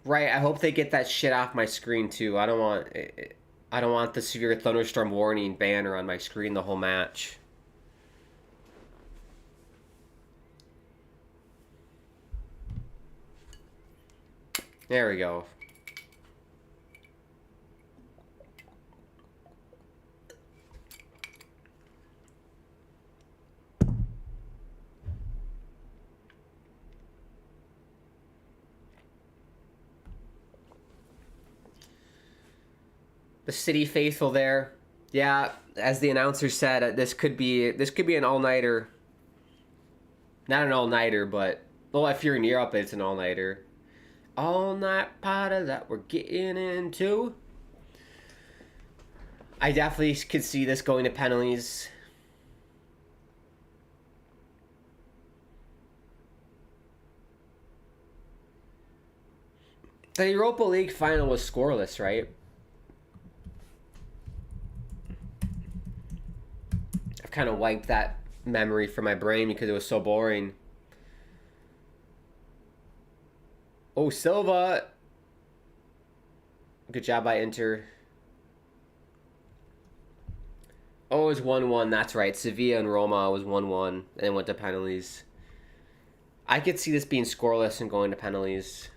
Speaker 2: Right, I hope they get that shit off my screen too. I don't want the severe thunderstorm warning banner on my screen the whole match. There we go. The city faithful there. Yeah, as the announcer said, this could be an all-nighter. Not an all-nighter, but well, if you're in Europe, it's an all-nighter. All-night party that we're getting into. I definitely could see this going to penalties. The Europa League final was scoreless, right? I've kind of wiped that memory from my brain because it was so boring. Oh, Silva. Good job by Inter. Oh, it was 1-1. That's right. Sevilla and Roma was 1-1 and then went to penalties. I could see this being scoreless and going to penalties.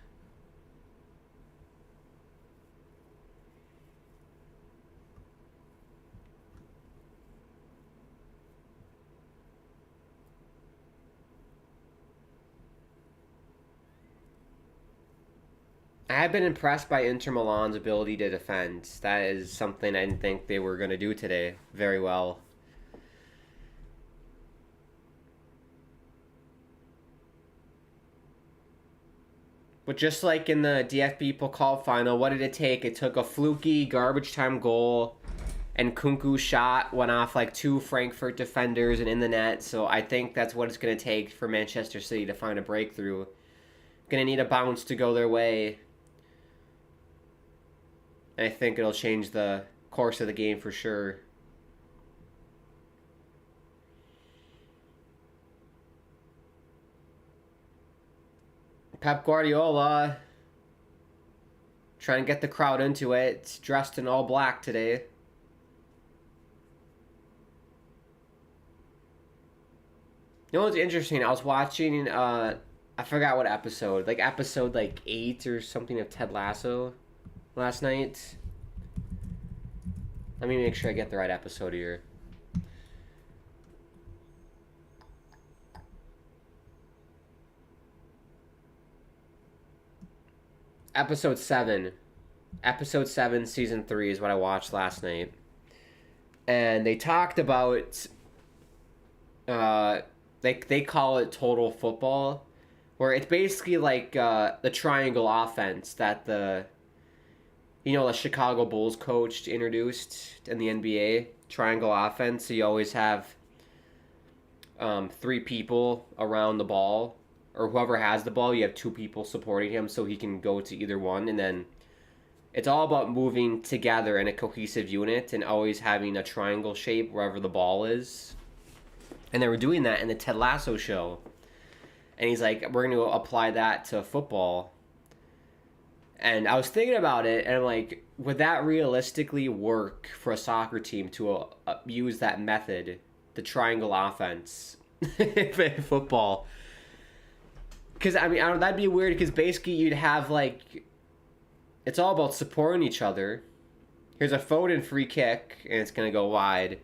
Speaker 2: I have been impressed by Inter Milan's ability to defend. That is something I didn't think they were going to do today very well. But just like in the DFB Pokal final, what did it take? It took a fluky garbage time goal, and Kunku's shot went off like two Frankfurt defenders and in the net. So I think that's what it's going to take for Manchester City to find a breakthrough. Going to need a bounce to go their way. And I think it'll change the course of the game for sure. Pep Guardiola trying to get the crowd into it. It's dressed in all black today. You know what's interesting? I was watching, I forgot what episode. Like episode 8 or something of Ted Lasso last night. Let me make sure I get the right episode here. Episode 7. Episode 7, Season 3 is what I watched last night. And they talked about, they call it total football, where it's basically like the triangle offense that the Chicago Bulls coach introduced in the NBA. Triangle offense. So you always have 3 people around the ball, or whoever has the ball, you have 2 people supporting him so he can go to either one. And then it's all about moving together in a cohesive unit and always having a triangle shape wherever the ball is. And they were doing that in the Ted Lasso show. And he's like, we're going to apply that to football. And I was thinking about it, and I'm like, would that realistically work for a soccer team to use that method, the triangle offense, in football? Because, I mean, that'd be weird, because basically you'd have, it's all about supporting each other. Here's a Foden free kick, and it's going to go wide.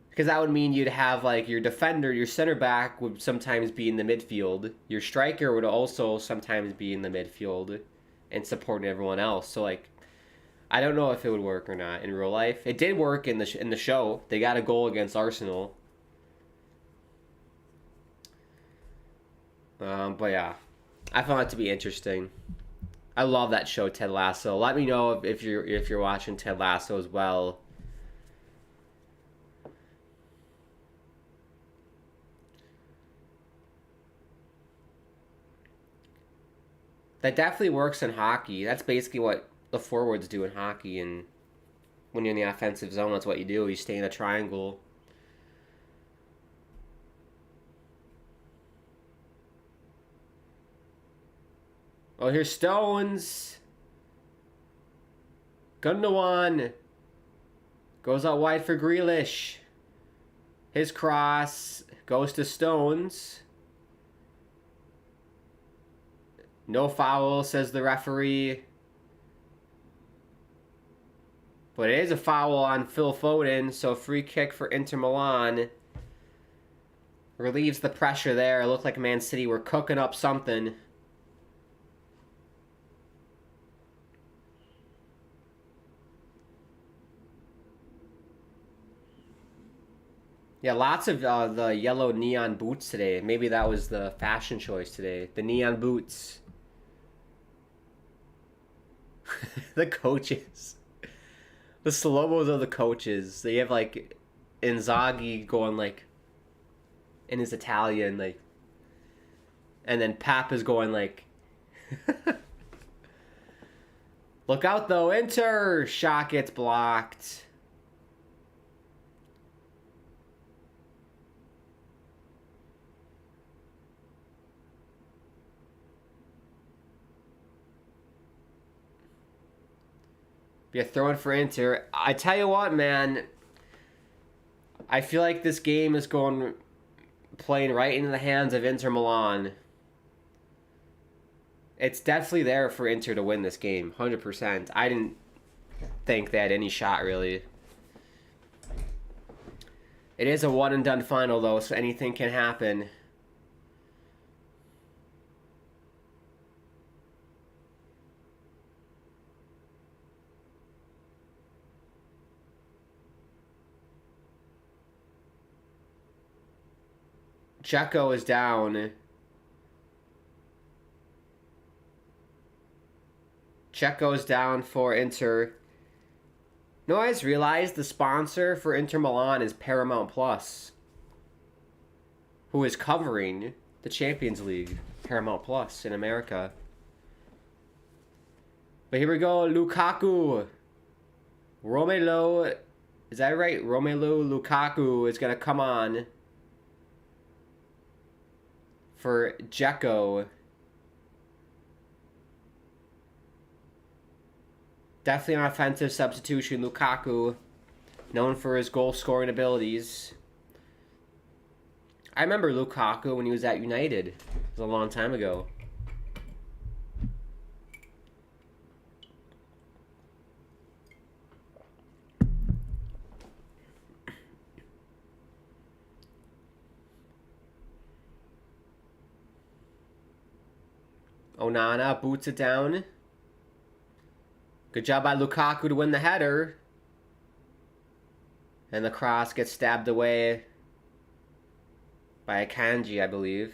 Speaker 2: Because that would mean you'd have, your defender, your center back would sometimes be in the midfield. Your striker would also sometimes be in the midfield and supporting everyone else. So, I don't know if it would work or not in real life. It did work in the show. They got a goal against Arsenal. But yeah, I found it to be interesting. I love that show, Ted Lasso. Let me know if you're watching Ted Lasso as well. That definitely works in hockey. That's basically what the forwards do in hockey. And when you're in the offensive zone, that's what you do. You stay in a triangle. Oh, Oh, here's Stones. Gundogan. Goes out wide for Grealish. His cross goes to Stones. No foul, says the referee. But it is a foul on Phil Foden, so free kick for Inter Milan. Relieves the pressure there. It looked like Man City were cooking up something. Yeah, lots of the yellow neon boots today. Maybe that was the fashion choice today. The neon boots. The coaches. The slow-mos of the coaches. They have like Inzaghi going like in his Italian, like, and then Pap is going like look out though, Inter! Shot gets blocked. Be a throw-in for Inter. I tell you what, man. I feel like this game is playing right into the hands of Inter Milan. It's definitely there for Inter to win this game, 100%. I didn't think they had any shot, really. It is a one-and-done final, though, so anything can happen. Checo is down. Checo's down for Inter. No, I just realized the sponsor for Inter Milan is Paramount Plus, who is covering the Champions League. Paramount Plus in America. But here we go, Lukaku. Romelu, is that right? Romelu Lukaku is going to come on for Dzeko. Definitely an offensive substitution. Lukaku, known for his goal-scoring abilities. I remember Lukaku when he was at United. It was a long time ago. Onana boots it down. Good job by Lukaku to win the header. And the cross gets stabbed away by Akanji, I believe.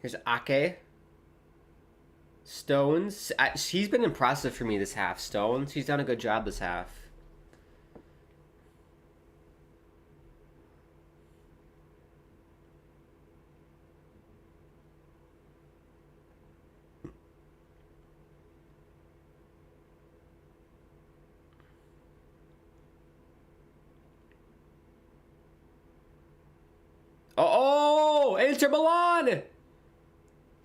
Speaker 2: Here's Ake. Stones. He's been impressive for me this half. Stones. He's done a good job this half. Oh, Inter Milan!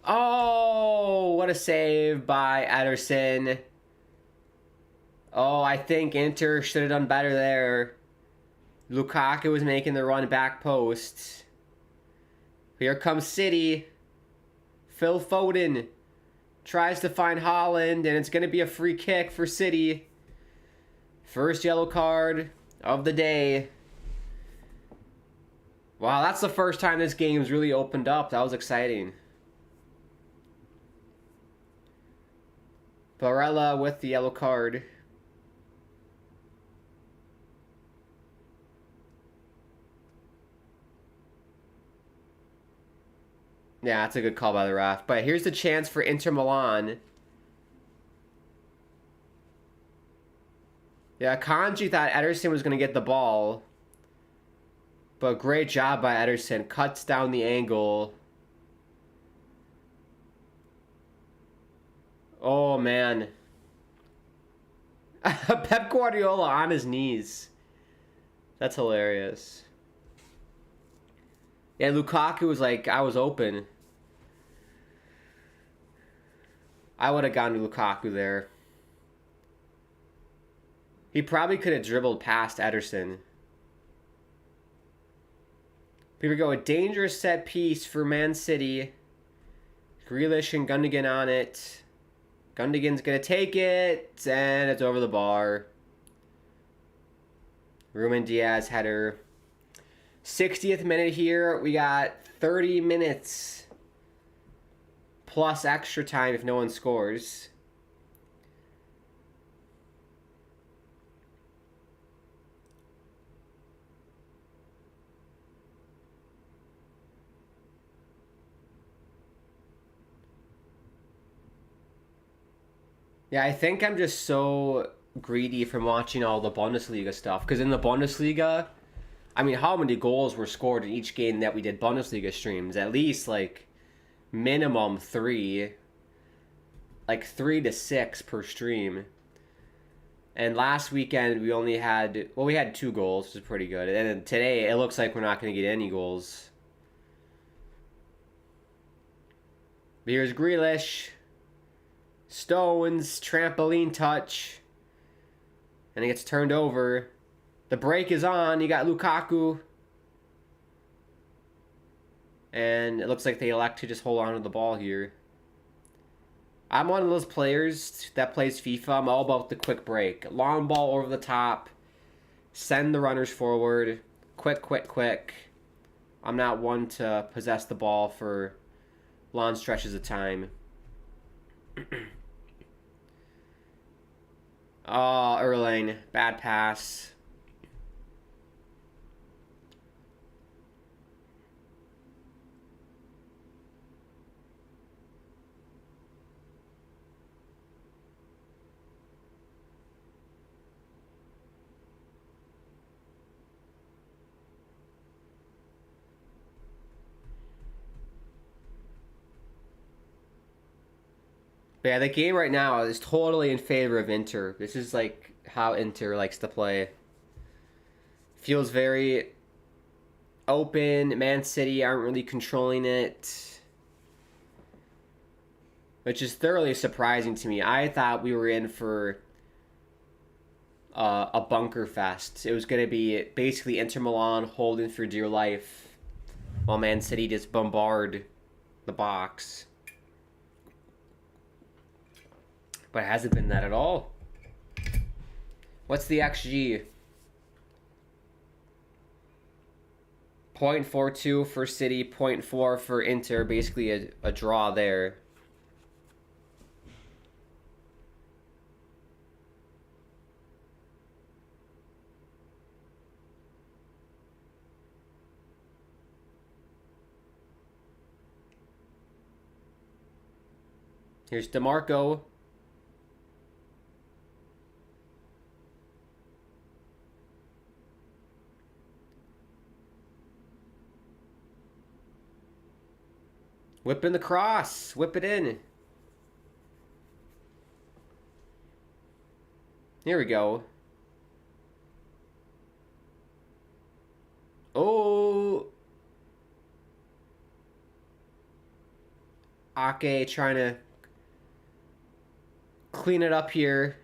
Speaker 2: Oh, what a save by Ederson. Oh, I think Inter should have done better there. Lukaku was making the run back post. Here comes City. Phil Foden tries to find Haaland, and it's going to be a free kick for City. First yellow card of the day. Wow, that's the first time this game's really opened up. That was exciting. Barella with the yellow card. Yeah, that's a good call by the ref. But here's the chance for Inter Milan. Yeah, Kanji thought Ederson was going to get the ball. But great job by Ederson. Cuts down the angle. Oh, man. Pep Guardiola on his knees. That's hilarious. Yeah, Lukaku was like, I was open. I would have gone to Lukaku there. He probably could have dribbled past Ederson. Here we go. A dangerous set piece for Man City. Grealish and Gundogan on it. Gundogan's going to take it. And it's over the bar. Ruben Diaz header. 60th minute here. We got 30 minutes. Plus extra time if no one scores. Yeah, I think I'm just so greedy from watching all the Bundesliga stuff. Because in the Bundesliga, I mean, how many goals were scored in each game that we did Bundesliga streams? At least, like, minimum 3. Like, 3 to 6 per stream. And last weekend, we only had... Well, we had 2 goals, which is pretty good. And then today, it looks like we're not going to get any goals. But here's Grealish. Stones, trampoline touch. And it gets turned over. The break is on. You got Lukaku. And it looks like they elect to just hold on to the ball here. I'm one of those players that plays FIFA. I'm all about the quick break. Long ball over the top. Send the runners forward. Quick, quick, quick. I'm not one to possess the ball for long stretches of time. Oh, Erling. Bad pass. But yeah, the game right now is totally in favor of Inter. This is like how Inter likes to play. Feels very open. Man City aren't really controlling it. Which is thoroughly surprising to me. I thought we were in for a bunker fest. It was going to be basically Inter Milan holding for dear life while Man City just bombard the box. But it hasn't been that at all. What's the XG? 0.42 for City, 0.4 for Inter. Basically a draw there. Here's DeMarco. Whip in the cross. Whip it in. Here we go. Oh. Ake trying to clean it up here.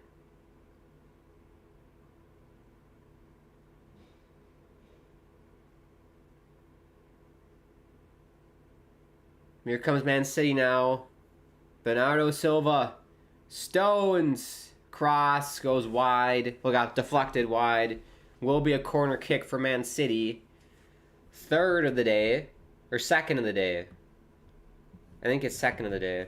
Speaker 2: Here comes Man City now. Bernardo Silva. Stones. Cross goes wide. Well, got deflected wide. Will be a corner kick for Man City. Third of the day. Or second of the day. I think it's second of the day.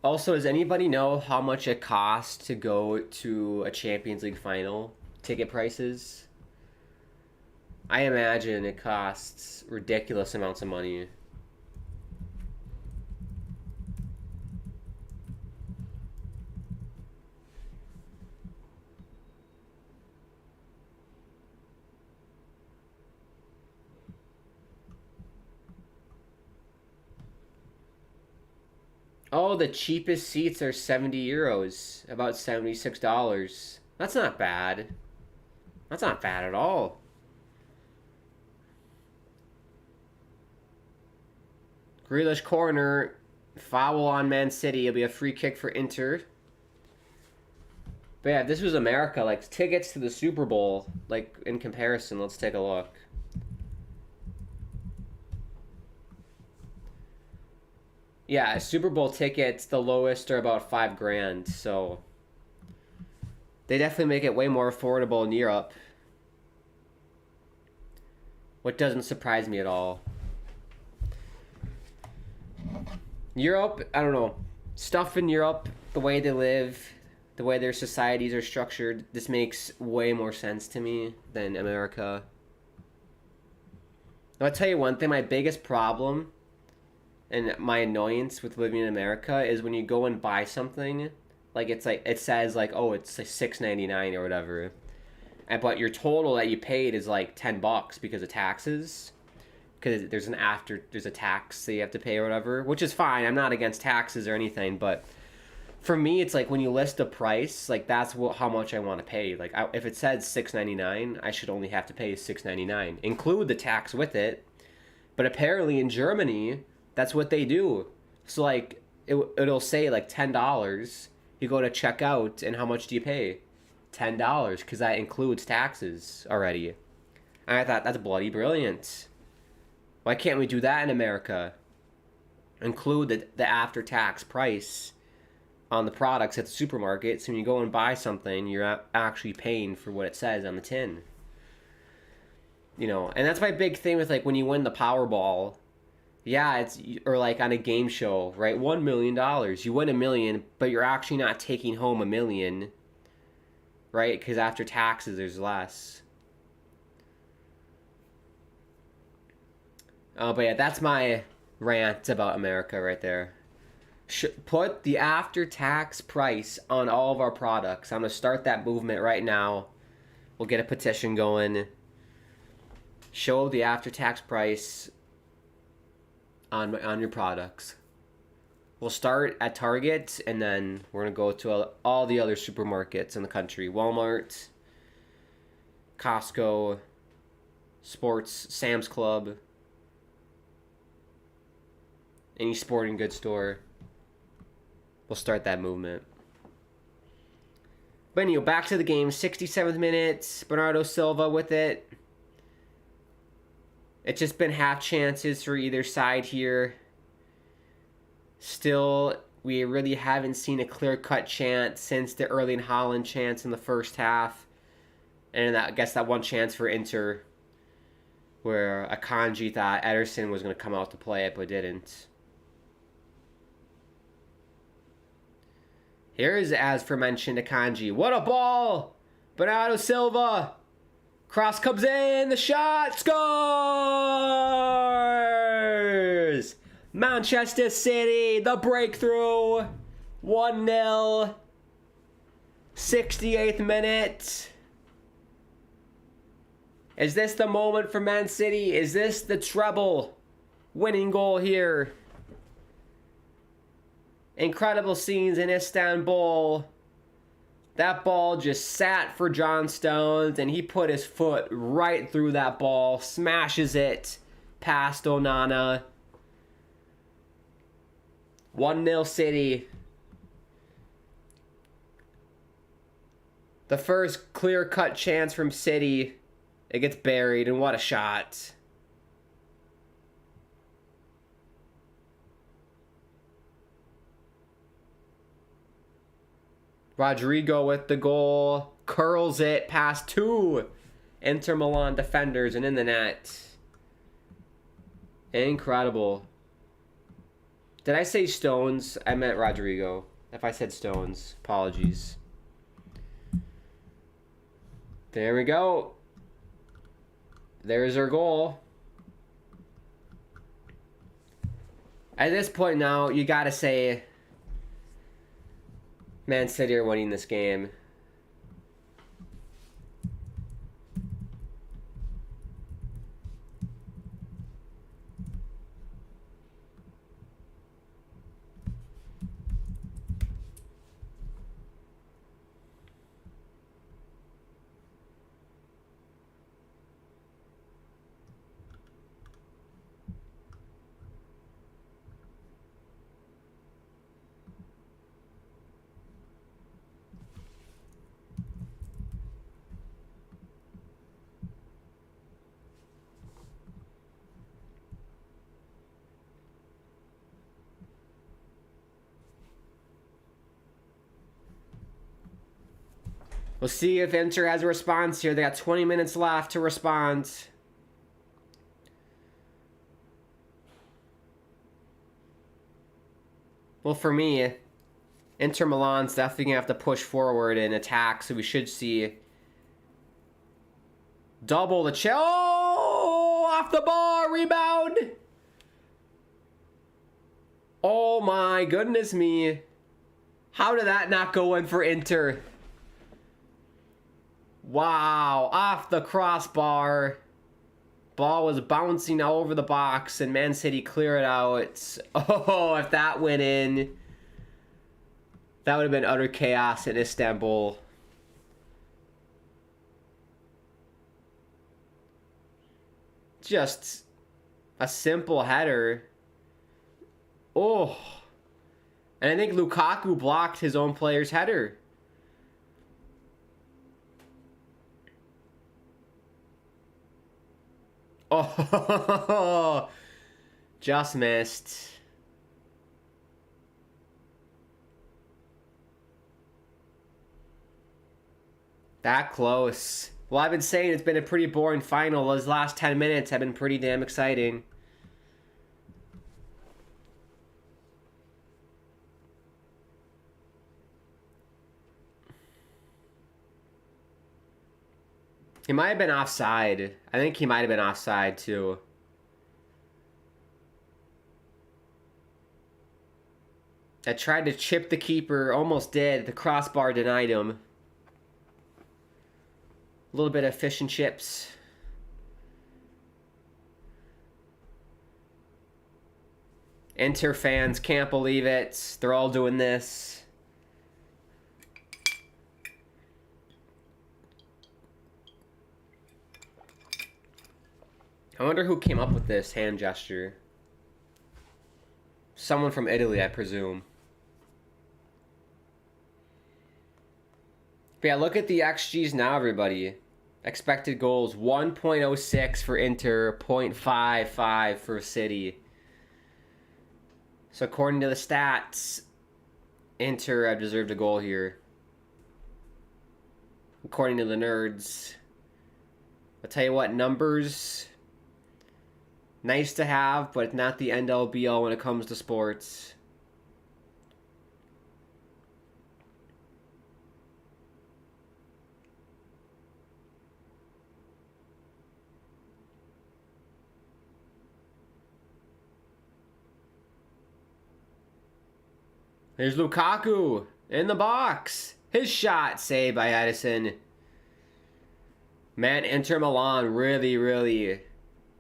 Speaker 2: Also, does anybody know how much it costs to go to a Champions League final? Ticket prices? I imagine it costs ridiculous amounts of money. Oh, the cheapest seats are 70 euros, about $76. That's not bad. That's not bad at all. Grealish corner, foul on Man City. It'll be a free kick for Inter. But yeah, if this was America, like tickets to the Super Bowl, like in comparison, let's take a look. Yeah, Super Bowl tickets, the lowest are about $5,000, so they definitely make it way more affordable in Europe. What doesn't surprise me at all. Europe, I don't know. Stuff in Europe, the way they live, the way their societies are structured, this makes way more sense to me than America. I'll tell you one thing, my biggest problem and my annoyance with living in America is when you go and buy something, like it says like, oh, it's like $6.99 or whatever, but your total that you paid is like $10 because of taxes, because there's a tax that you have to pay or whatever, which is fine. I'm not against taxes or anything, but for me, it's like when you list a price, like that's how much I want to pay. Like if it says $6.99, I should only have to pay $6.99, include the tax with it. But apparently in Germany, that's what they do. So like it'll say like $10. You go to checkout, and how much do you pay? $10, because that includes taxes already. And I thought that's bloody brilliant. Why can't we do that in America? Include the after-tax price on the products at the supermarket, so when you go and buy something, you're actually paying for what it says on the tin. You know, and that's my big thing with like when you win the Powerball. Yeah, or like on a game show, right? $1 million. You win $1 million, but you're actually not taking home $1 million, right? Because after taxes, there's less. But yeah, that's my rant about America right there. Put the after-tax price on all of our products. I'm going to start that movement right now. We'll get a petition going. Show the after-tax price on your products. We'll start at Target, and then we're going to go to all the other supermarkets in the country. Walmart, Costco, Sports, Sam's Club, any sporting goods store. We'll start that movement. But anyway, back to the game. 67th minute, Bernardo Silva with it. It's just been half chances for either side here. Still, we really haven't seen a clear-cut chance since the Erling Haaland chance in the first half. And I guess that one chance for Inter, where Akanji thought Ederson was going to come out to play it, but didn't. Here is, as aforementioned, Akanji. What a ball! Bernardo Silva. Cross comes in. The shot. Scores! Manchester City. The breakthrough. 1-0. 68th minute. Is this the moment for Man City? Is this the treble winning goal here? Incredible scenes in Istanbul. That ball just sat for John Stones, and he put his foot right through that ball, smashes it past Onana. 1-0 City. The first clear-cut chance from City. It gets buried, and what a shot. Rodrigo with the goal, curls it past two Inter Milan defenders and in the net. Incredible. Did I say Stones? I meant Rodrigo. If I said Stones, apologies. There we go. There's our goal. At this point now, you gotta say Man City are winning this game. We'll see if Inter has a response here. They got 20 minutes left to respond. Well, for me, Inter Milan's definitely going to have to push forward and attack, so we should see double the chill. Oh, off the bar, rebound. Oh my goodness me. How did that not go in for Inter? Wow, off the crossbar. Ball was bouncing all over the box, and Man City clear it out. Oh, if that went in, that would have been utter chaos in Istanbul. Just a simple header. Oh. And I think Lukaku blocked his own player's header. Oh, just missed. That close. Well, I've been saying it's been a pretty boring final. Those last 10 minutes have been pretty damn exciting. He might have been offside. I think he might have been offside too. I tried to chip the keeper, almost did. The crossbar denied him. A little bit of fish and chips. Inter fans can't believe it. They're all doing this. I wonder who came up with this hand gesture. Someone from Italy, I presume. But yeah, look at the XGs now, everybody. Expected goals, 1.06 for Inter, 0.55 for City. So according to the stats, Inter have deserved a goal here. According to the nerds. I'll tell you what, numbers... nice to have, but not the end-all be-all when it comes to sports. There's Lukaku in the box. His shot saved by Edison. Man, Inter Milan really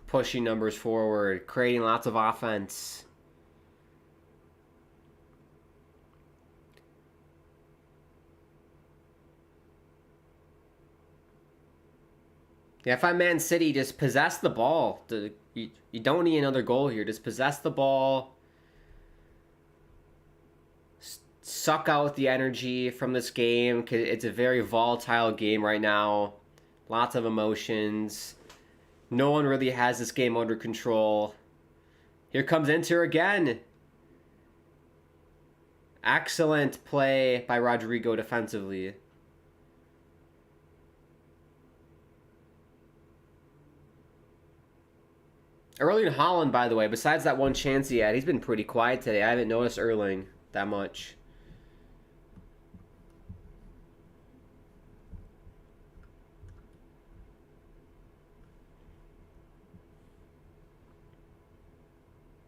Speaker 2: pushing numbers forward, creating lots of offense. Yeah, if I'm Man City, just possess the ball. You don't need another goal here. Just possess the ball. Suck out the energy from this game, because it's a very volatile game right now. Lots of emotions. No one really has this game under control. Here comes Inter again. Excellent play by Rodrigo defensively. Erling Haaland, by the way, besides that one chance he had, he's been pretty quiet today. I haven't noticed Erling that much.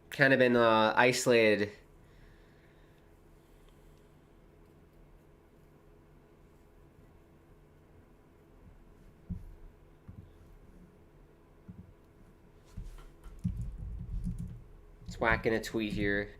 Speaker 2: Kind of been isolated. Just whacking a tweet here.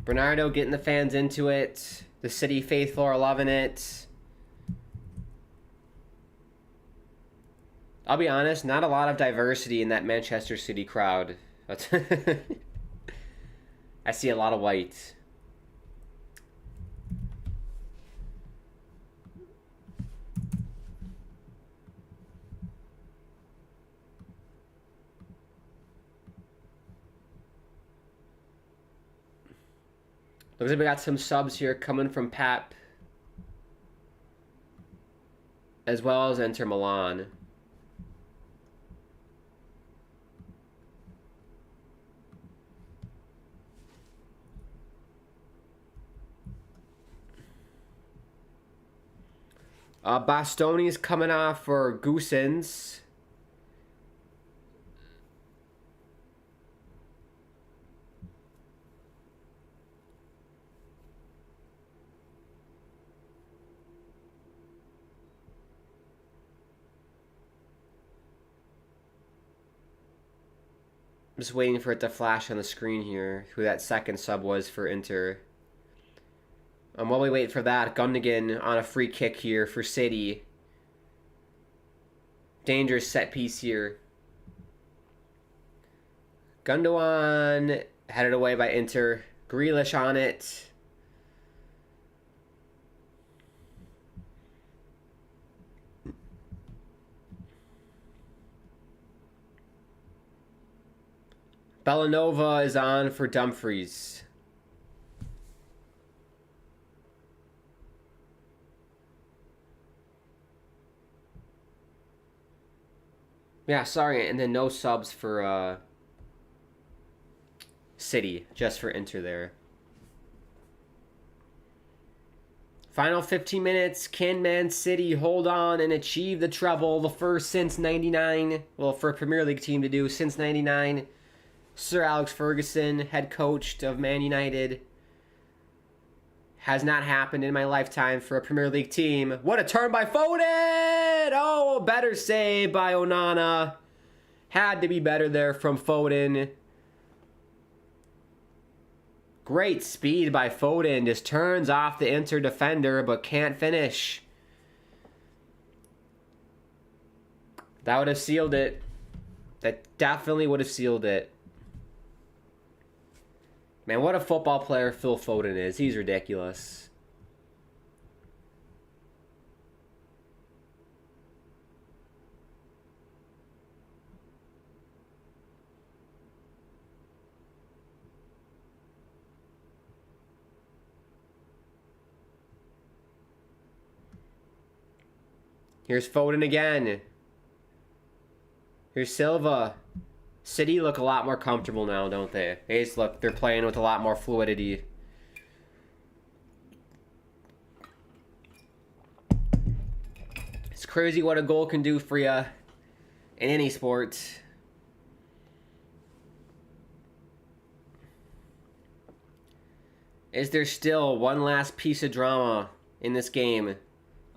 Speaker 2: Bernardo getting the fans into it. The City faithful are loving it. I'll be honest, not a lot of diversity in that Manchester City crowd. I see a lot of white. Looks like we got some subs here coming from Pep, as well as Inter Milan. Bastoni's coming off for Goosens. I'm just waiting for it to flash on the screen here, who that second sub was for Inter. While we wait for that, Gundogan on a free kick here for City. Dangerous set piece here. Gundogan headed away by Inter. Grealish on it. Bellanova is on for Dumfries. Yeah, sorry, and then no subs for City, just for Inter there. Final 15 minutes. Can Man City hold on and achieve the treble? The first since 99. Well, for a Premier League team to do since 99. Sir Alex Ferguson, head coach of Man United. Has not happened in my lifetime for a Premier League team. What a turn by Foden! Oh, better save by Onana. Had to be better there from Foden. Great speed by Foden. Just turns off the Inter defender, but can't finish. That would have sealed it. That definitely would have sealed it. Man, what a football player Phil Foden is. He's ridiculous. Here's Foden again. Here's Silva. City look a lot more comfortable now, don't they? They just look, they're playing with a lot more fluidity. It's crazy what a goal can do for you in any sport. Is there still one last piece of drama in this game?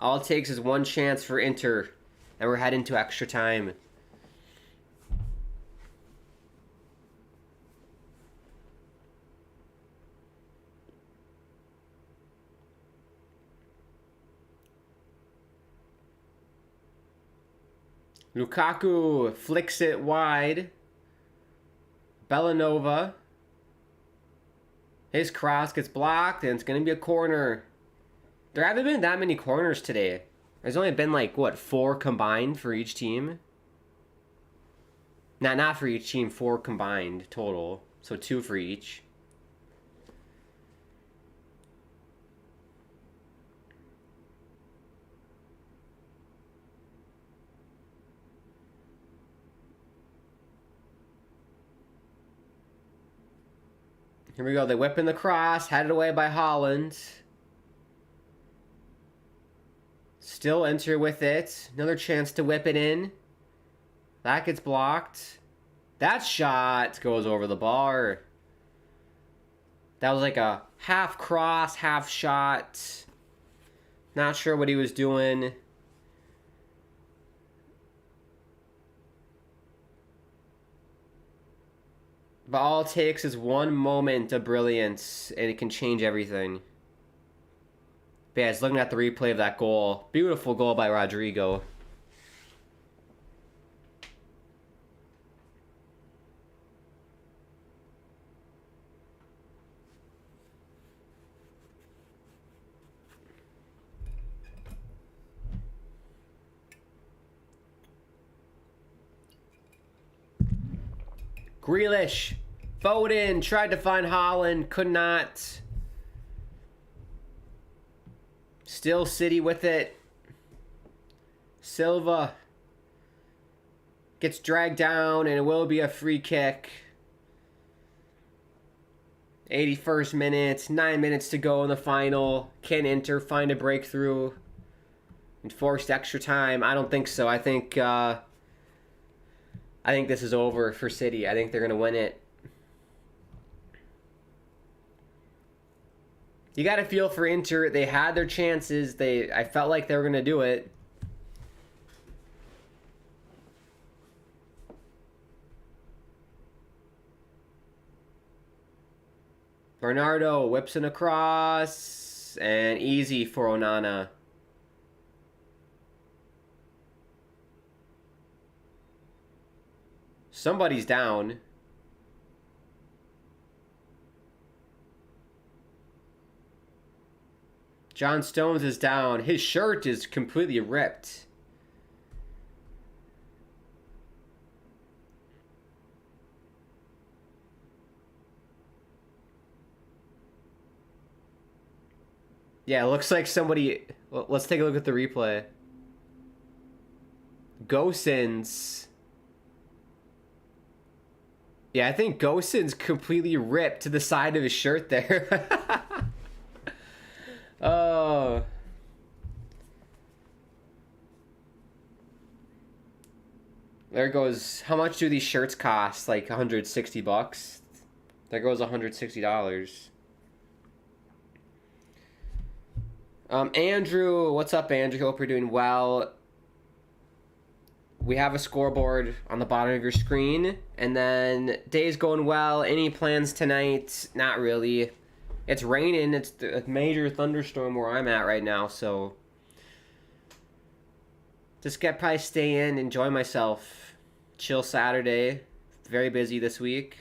Speaker 2: All it takes is one chance for Inter, and we're heading to extra time. Lukaku flicks it wide. Bellanova. His cross gets blocked, and it's going to be a corner. There haven't been that many corners today. There's only been, like, what, 4 combined for each team? Not for each team, 4 combined total. So 2 for each. Here we go. They whip in the cross, headed away by Holland. Still Inter with it. Another chance to whip it in. That gets blocked. That shot goes over the bar. That was like a half cross, half shot. Not sure what he was doing. But all it takes is one moment of brilliance, and it can change everything. But yeah, I was looking at the replay of that goal. Beautiful goal by Rodrigo. Grealish. Foden tried to find Holland, could not. Still City with it. Silva gets dragged down, and it will be a free kick. 81st minute, 9 minutes to go in the final. Can Inter find a breakthrough and forced extra time? I don't think so. I think this is over for City. I think they're going to win it. You got to feel for Inter. They had their chances. I felt like they were going to do it. Bernardo whips it across. And easy for Onana. Somebody's down. John Stones is down. His shirt is completely ripped. Yeah, it looks like somebody... Well, let's take a look at the replay. Gosens. Yeah, I think Gosens completely ripped to the side of his shirt there. Oh. There goes... How much do these shirts cost? Like $160? There goes $160. Andrew, what's up, Andrew? Hope you're doing well. We have a scoreboard on the bottom of your screen. And then, day's going well. Any plans tonight? Not really. It's raining. It's a major thunderstorm where I'm at right now, so... Just probably stay in, enjoy myself. Chill Saturday. Very busy this week.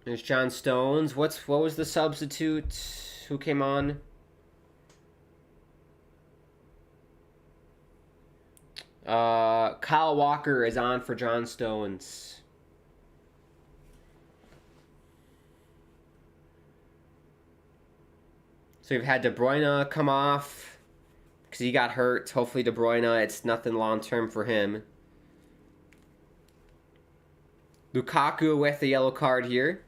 Speaker 2: There's John Stones. What was the substitute? Who came on? Kyle Walker is on for John Stones. So we've had De Bruyne come off because he got hurt. Hopefully De Bruyne, it's nothing long-term for him. Lukaku with the yellow card here.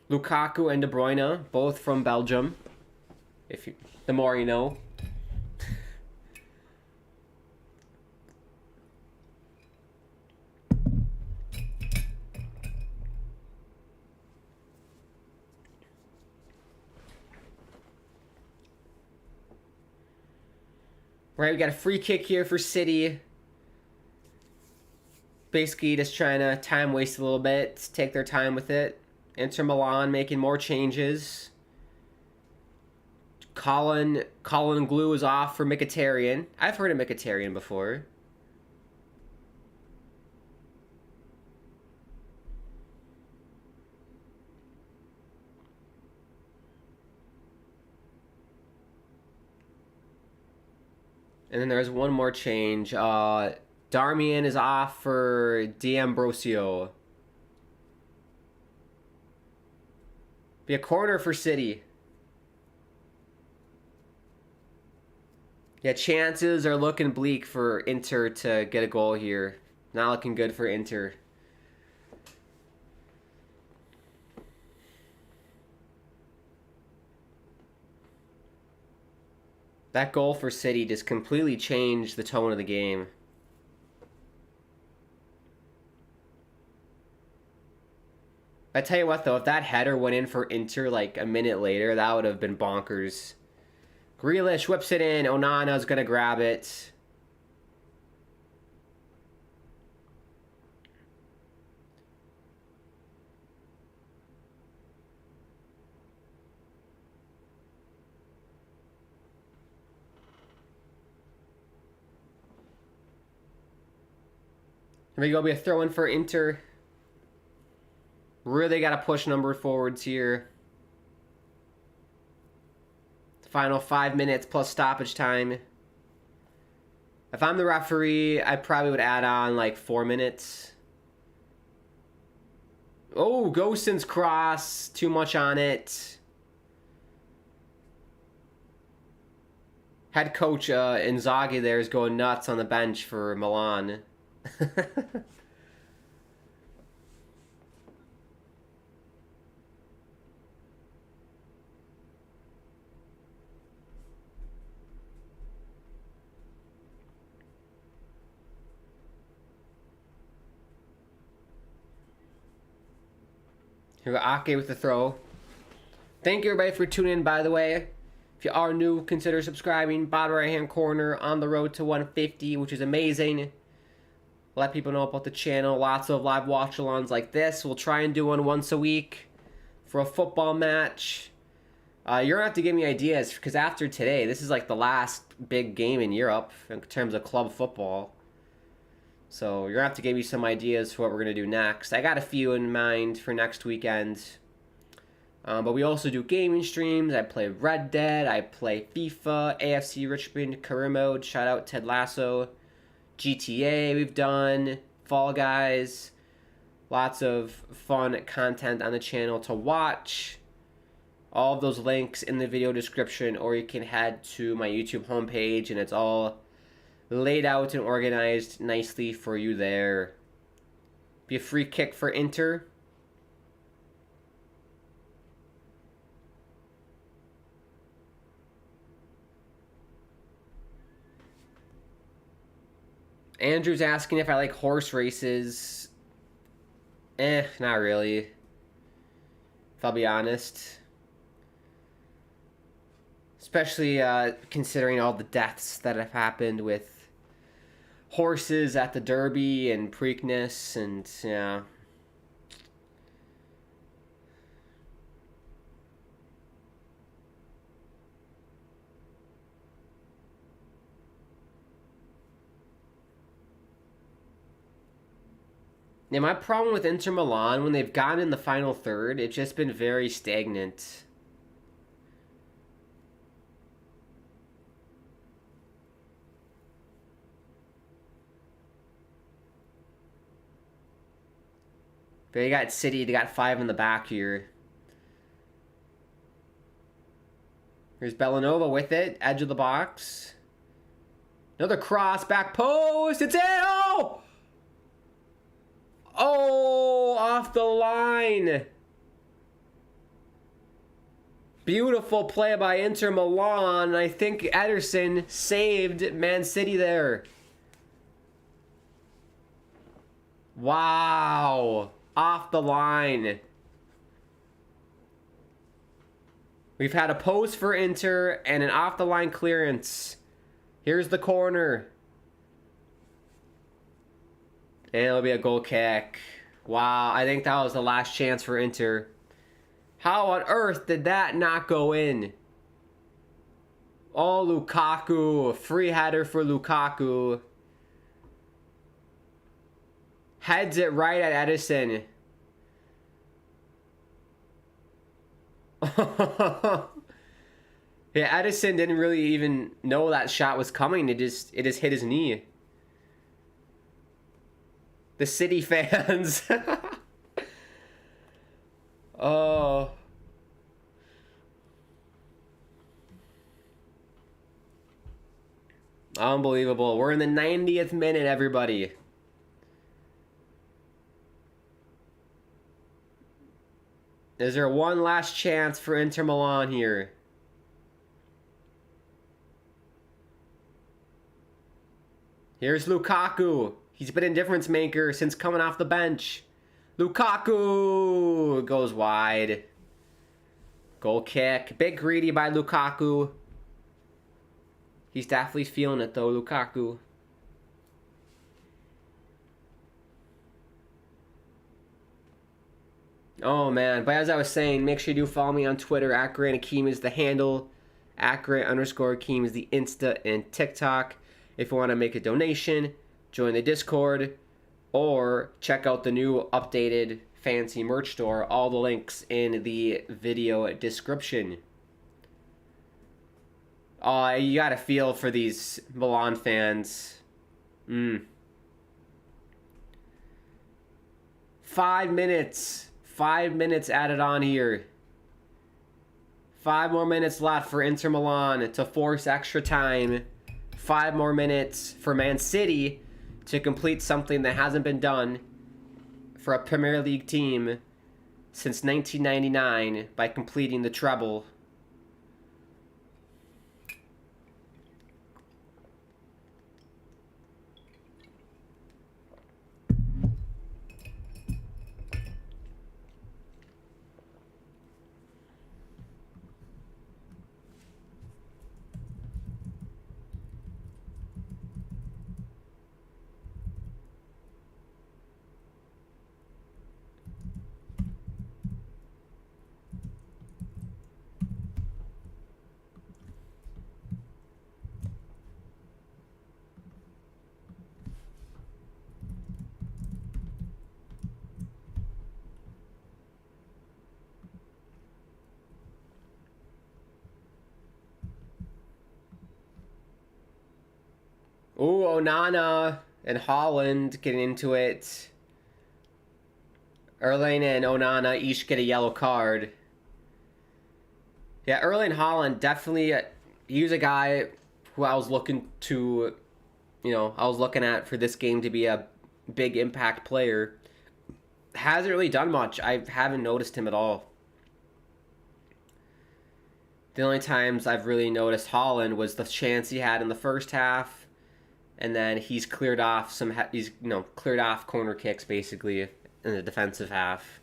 Speaker 2: Lukaku and De Bruyne, both from Belgium. The more you know. Right, we got a free kick here for City. Basically just trying to time waste a little bit, take their time with it. Inter Milan making more changes. Colin Glue is off for Mkhitaryan. I've heard of Mkhitaryan before. And then there's one more change. Darmian is off for D'Ambrosio. Be a corner for City. Yeah, chances are looking bleak for Inter to get a goal here. Not looking good for Inter. That goal for City just completely changed the tone of the game. I tell you what, though, if that header went in for Inter like a minute later, that would have been bonkers. Grealish whips it in. Onana's going to grab it. Here we go, be a throw-in for Inter. Really got to push number forwards here. Final 5 minutes plus stoppage time. If I'm the referee, I probably would add on like 4 minutes. Oh, Gosens cross. Too much on it. Head coach Inzaghi there is going nuts on the bench for Milan. Here we go, Ake with the throw. Thank you everybody for tuning in, by the way. If you are new, consider subscribing. Bottom right hand corner, on the road to 150, which is amazing. Let people know about the channel. Lots of live watch-alongs like this. We'll try and do one once a week for a football match. You're going to have to give me ideas, because after today, this is like the last big game in Europe in terms of club football. So you're going to have to give me some ideas for what we're going to do next. I got a few in mind for next weekend. But we also do gaming streams. I play Red Dead. I play FIFA, AFC Richmond, career mode. Shout out Ted Lasso. GTA we've done. Fall Guys. Lots of fun content on the channel to watch. All of those links in the video description, or you can head to my YouTube homepage and it's all laid out and organized nicely for you there. Be a free kick for Inter. Andrew's asking if I like horse races. Not really. If I'll be honest. Especially considering all the deaths that have happened with horses at the Derby and Preakness and, yeah. Yeah, my problem with Inter Milan, when they've gotten in the final third, it's just been very stagnant. They got City, they got 5 in the back here. Here's Bellanova with it, edge of the box. Another cross, back post, it's in! Oh! Oh, off the line. Beautiful play by Inter Milan. I think Ederson saved Man City there. Wow. Off the line. We've had a post for Inter and an off the line clearance. Here's the corner. And it'll be a goal kick. Wow, I think that was the last chance for Inter. How on earth did that not go in? Oh, Lukaku. Free header for Lukaku. Heads it right at Edison. Yeah, Edison didn't really even know that shot was coming. It just hit his knee. The City fans. Oh. Unbelievable. We're in the 90th minute, everybody. Is there one last chance for Inter Milan here? Here's Lukaku. He's been a difference maker since coming off the bench. Lukaku goes wide. Goal kick. Bit greedy by Lukaku. He's definitely feeling it though, Lukaku. Oh man, but as I was saying, make sure you do follow me on Twitter. @GrantAkeem is the handle. @Grant_Akeem is the Insta and TikTok. If you want to make a donation, join the Discord, or check out the new updated fancy merch store. All the links in the video description. Oh, you got a feel for these Milan fans. 5 minutes. 5 minutes added on here. 5 more minutes left for Inter Milan to force extra time. 5 more minutes for Man City to complete something that hasn't been done for a Premier League team since 1999 by completing the treble. Ooh, Onana and Holland getting into it. Erling and Onana each get a yellow card. Yeah, Erling Haaland definitely, he was a guy who I was looking to, I was looking at for this game to be a big impact player. Hasn't really done much. I haven't noticed him at all. The only times I've really noticed Haaland was the chance he had in the first half. And then he's cleared off cleared off corner kicks basically in the defensive half.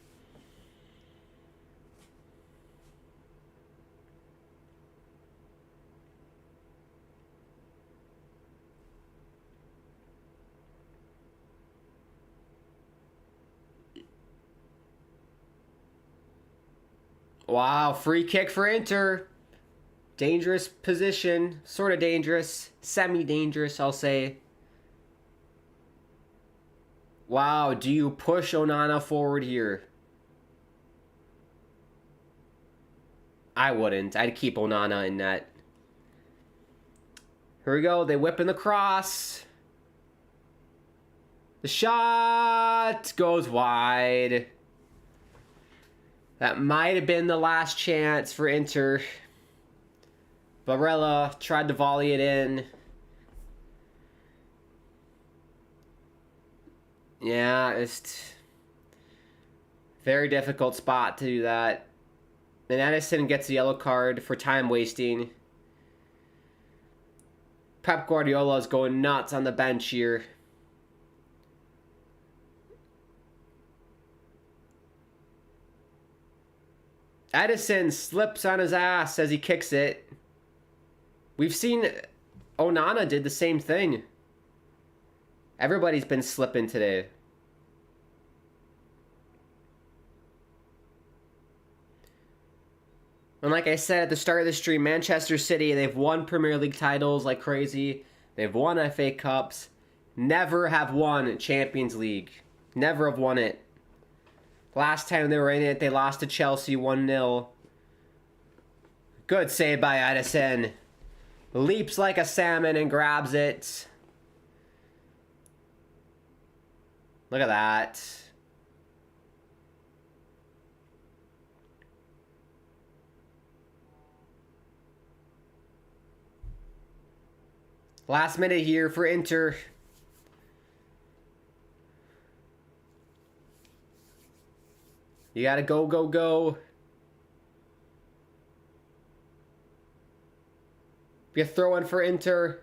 Speaker 2: Wow, free kick for Inter. Dangerous position, sort of dangerous, semi-dangerous, I'll say. Wow, do you push Onana forward here? I wouldn't. I'd keep Onana in net. Here we go. They whip in the cross. The shot goes wide. That might have been the last chance for Inter. Barella tried to volley it in. Yeah, it's very difficult spot to do that. And Edison gets a yellow card for time wasting. Pep Guardiola is going nuts on the bench here. Edison slips on his ass as he kicks it. We've seen Onana did the same thing. Everybody's been slipping today. And like I said at the start of the stream, Manchester City, they've won Premier League titles like crazy. They've won FA Cups. Never have won Champions League. Never have won it. Last time they were in it, they lost to Chelsea 1-0. Good save by Edison. Leaps like a salmon and grabs it. Look at that. Last minute here for Inter. You gotta go, go, go. Be a throw in for Inter.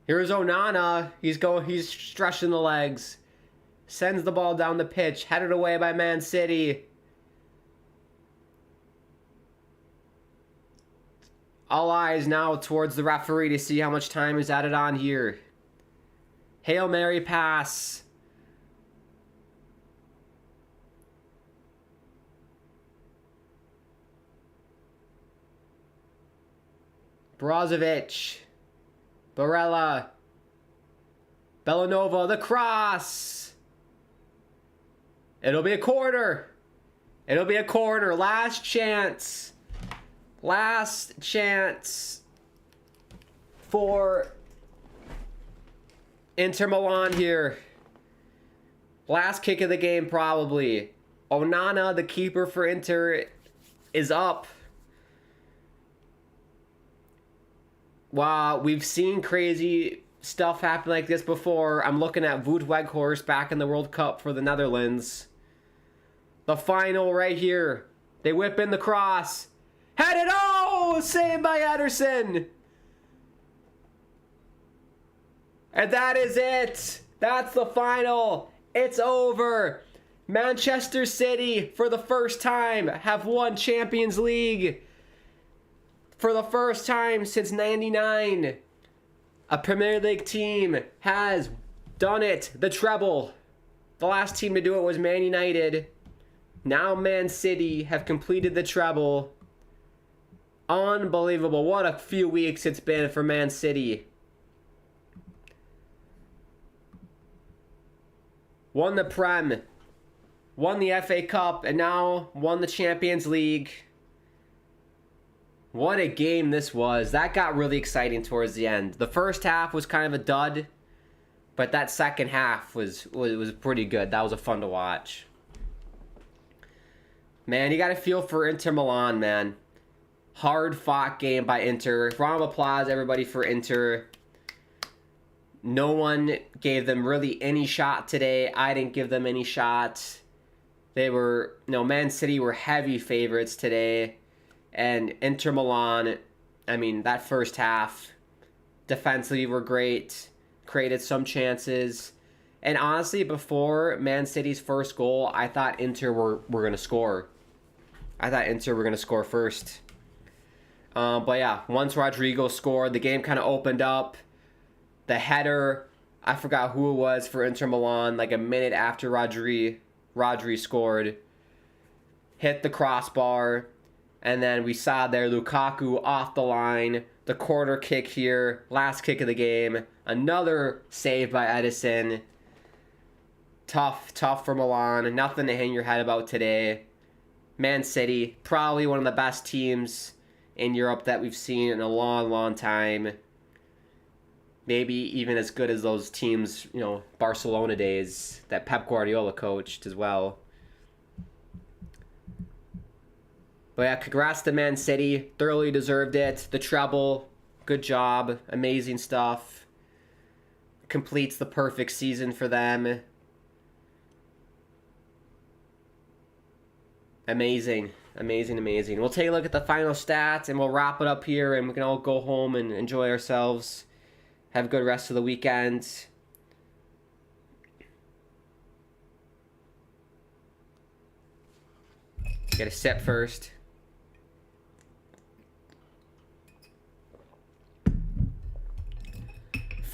Speaker 2: Here's Onana. He's stretching the legs. Sends the ball down the pitch. Headed away by Man City. All eyes now towards the referee to see how much time is added on here. Hail Mary pass. Brozovic. Barella. Bellanova, the cross. It'll be a corner. It'll be a corner. Last chance. Last chance for Inter Milan here. Last kick of the game probably. Onana, the keeper for Inter, is up. Wow, we've seen crazy stuff happen like this before. I'm looking at Wout Weghorst back in the World Cup for the Netherlands. The final right here. They whip in the cross. Headed, oh! Saved by Ederson! And that is it! That's the final! It's over! Manchester City, for the first time, have won Champions League. For the first time since '99, a Premier League team has done it. The treble. The last team to do it was Man United. Now Man City have completed the treble. Unbelievable. What a few weeks it's been for Man City. Won the Prem. Won the FA Cup. And now won the Champions League. What a game this was. That got really exciting towards the end. The first half was kind of a dud. But that second half was pretty good. That was a fun to watch. Man, you got to feel for Inter Milan, man. Hard fought game by Inter. Round of applause, everybody, for Inter. No one gave them really any shot today. I didn't give them any shot. They were, Man City were heavy favorites today. And Inter Milan, I mean, that first half, defensively were great. Created some chances. And honestly, before Man City's first goal, I thought Inter were going to score. I thought Inter were going to score first. But yeah, once Rodrigo scored, the game kind of opened up. The header, I forgot who it was for Inter Milan, like a minute after Rodri scored, hit the crossbar, and then we saw there Lukaku off the line, the corner kick here, last kick of the game, another save by Edison. Tough for Milan, nothing to hang your head about today. Man City, probably one of the best teams in Europe that we've seen in a long time. Maybe even as good as those teams, Barcelona days that Pep Guardiola coached as well. But yeah, congrats to Man City. Thoroughly deserved it. The treble, good job. Amazing stuff. Completes the perfect season for them. Amazing. We'll take a look at the final stats and we'll wrap it up here and we can all go home and enjoy ourselves. Have a good rest of the weekend. Get a sip first.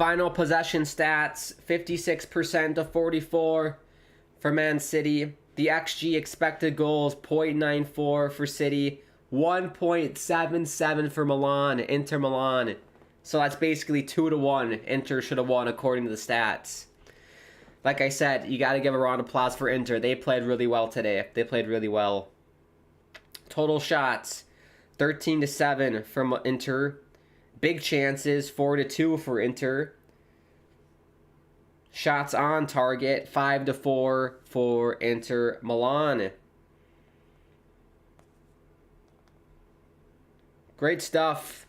Speaker 2: Final possession stats, 56% to 44 for Man City. The XG expected goals, 0.94 for City, 1.77 for Milan, Inter Milan. So that's basically 2-1. Inter should have won according to the stats. Like I said, you got to give a round of applause for Inter. They played really well today. They played really well. Total shots, 13-7 from Inter. Big chances, 4-2 for Inter. Shots on target, 5-4 for Inter Milan. Great stuff.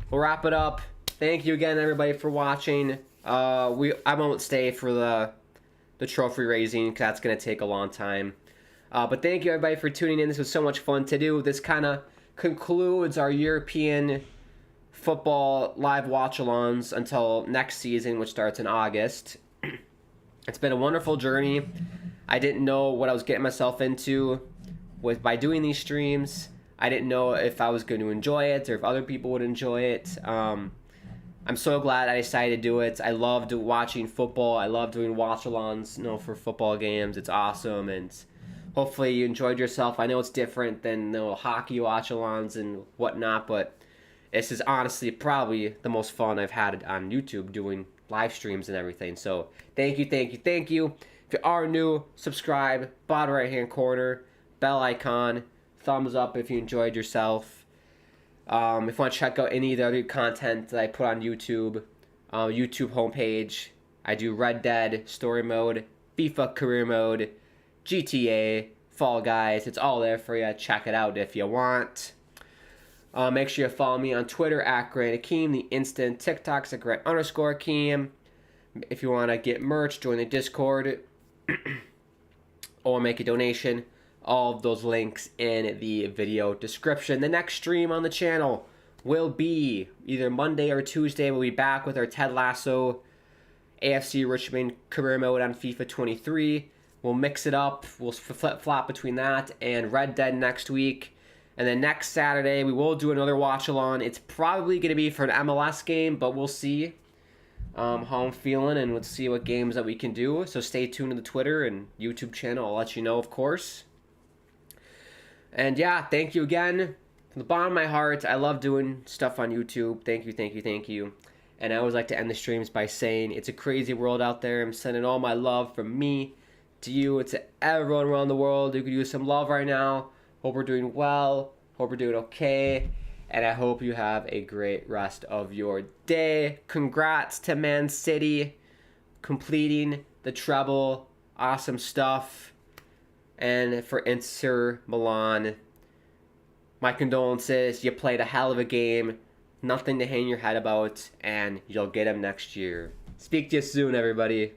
Speaker 2: We'll wrap it up. Thank you again, everybody, for watching. I won't stay for the trophy raising, because that's going to take a long time. But thank you, everybody, for tuning in. This was so much fun to do. This kind of concludes our European football live watch-alongs until next season, which starts in August. It's been a wonderful journey. I didn't know what I was getting myself into by doing these streams. I didn't know if I was going to enjoy it or if other people would enjoy it. I'm so glad I decided to do it. I loved watching football. I love doing watch-alongs, for football games. It's awesome, and hopefully you enjoyed yourself. I know it's different than hockey watch-alongs and whatnot, but this is honestly probably the most fun I've had on YouTube doing live streams and everything. So thank you. If you are new, subscribe, bottom right hand corner, bell icon, thumbs up if you enjoyed yourself. If you want to check out any of the other content that I put on YouTube, YouTube homepage, I do Red Dead story mode, FIFA career mode, GTA, Fall Guys. It's all there for you. Check it out if you want. Make sure you follow me on Twitter at GrantAkeem, the instant TikToks at Grant_Akeem. If you want to get merch, join the Discord or make a donation. All of those links in the video description. The next stream on the channel will be either Monday or Tuesday. We'll be back with our Ted Lasso AFC Richmond career mode on FIFA 23. We'll mix it up. We'll flip-flop between that and Red Dead next week. And then next Saturday, we will do another watch-along. It's probably going to be for an MLS game, but we'll see how I'm feeling, and let's see what games that we can do. So stay tuned to the Twitter and YouTube channel. I'll let you know, of course. And yeah, thank you again. From the bottom of my heart, I love doing stuff on YouTube. Thank you. And I always like to end the streams by saying it's a crazy world out there. I'm sending all my love from me to you, to everyone around the world who could use some love right now. Hope we're doing well. Hope we're doing okay. And I hope you have a great rest of your day. Congrats to Man City completing the treble. Awesome stuff. And for Inter Milan, my condolences. You played a hell of a game. Nothing to hang your head about. And you'll get him next year. Speak to you soon, everybody.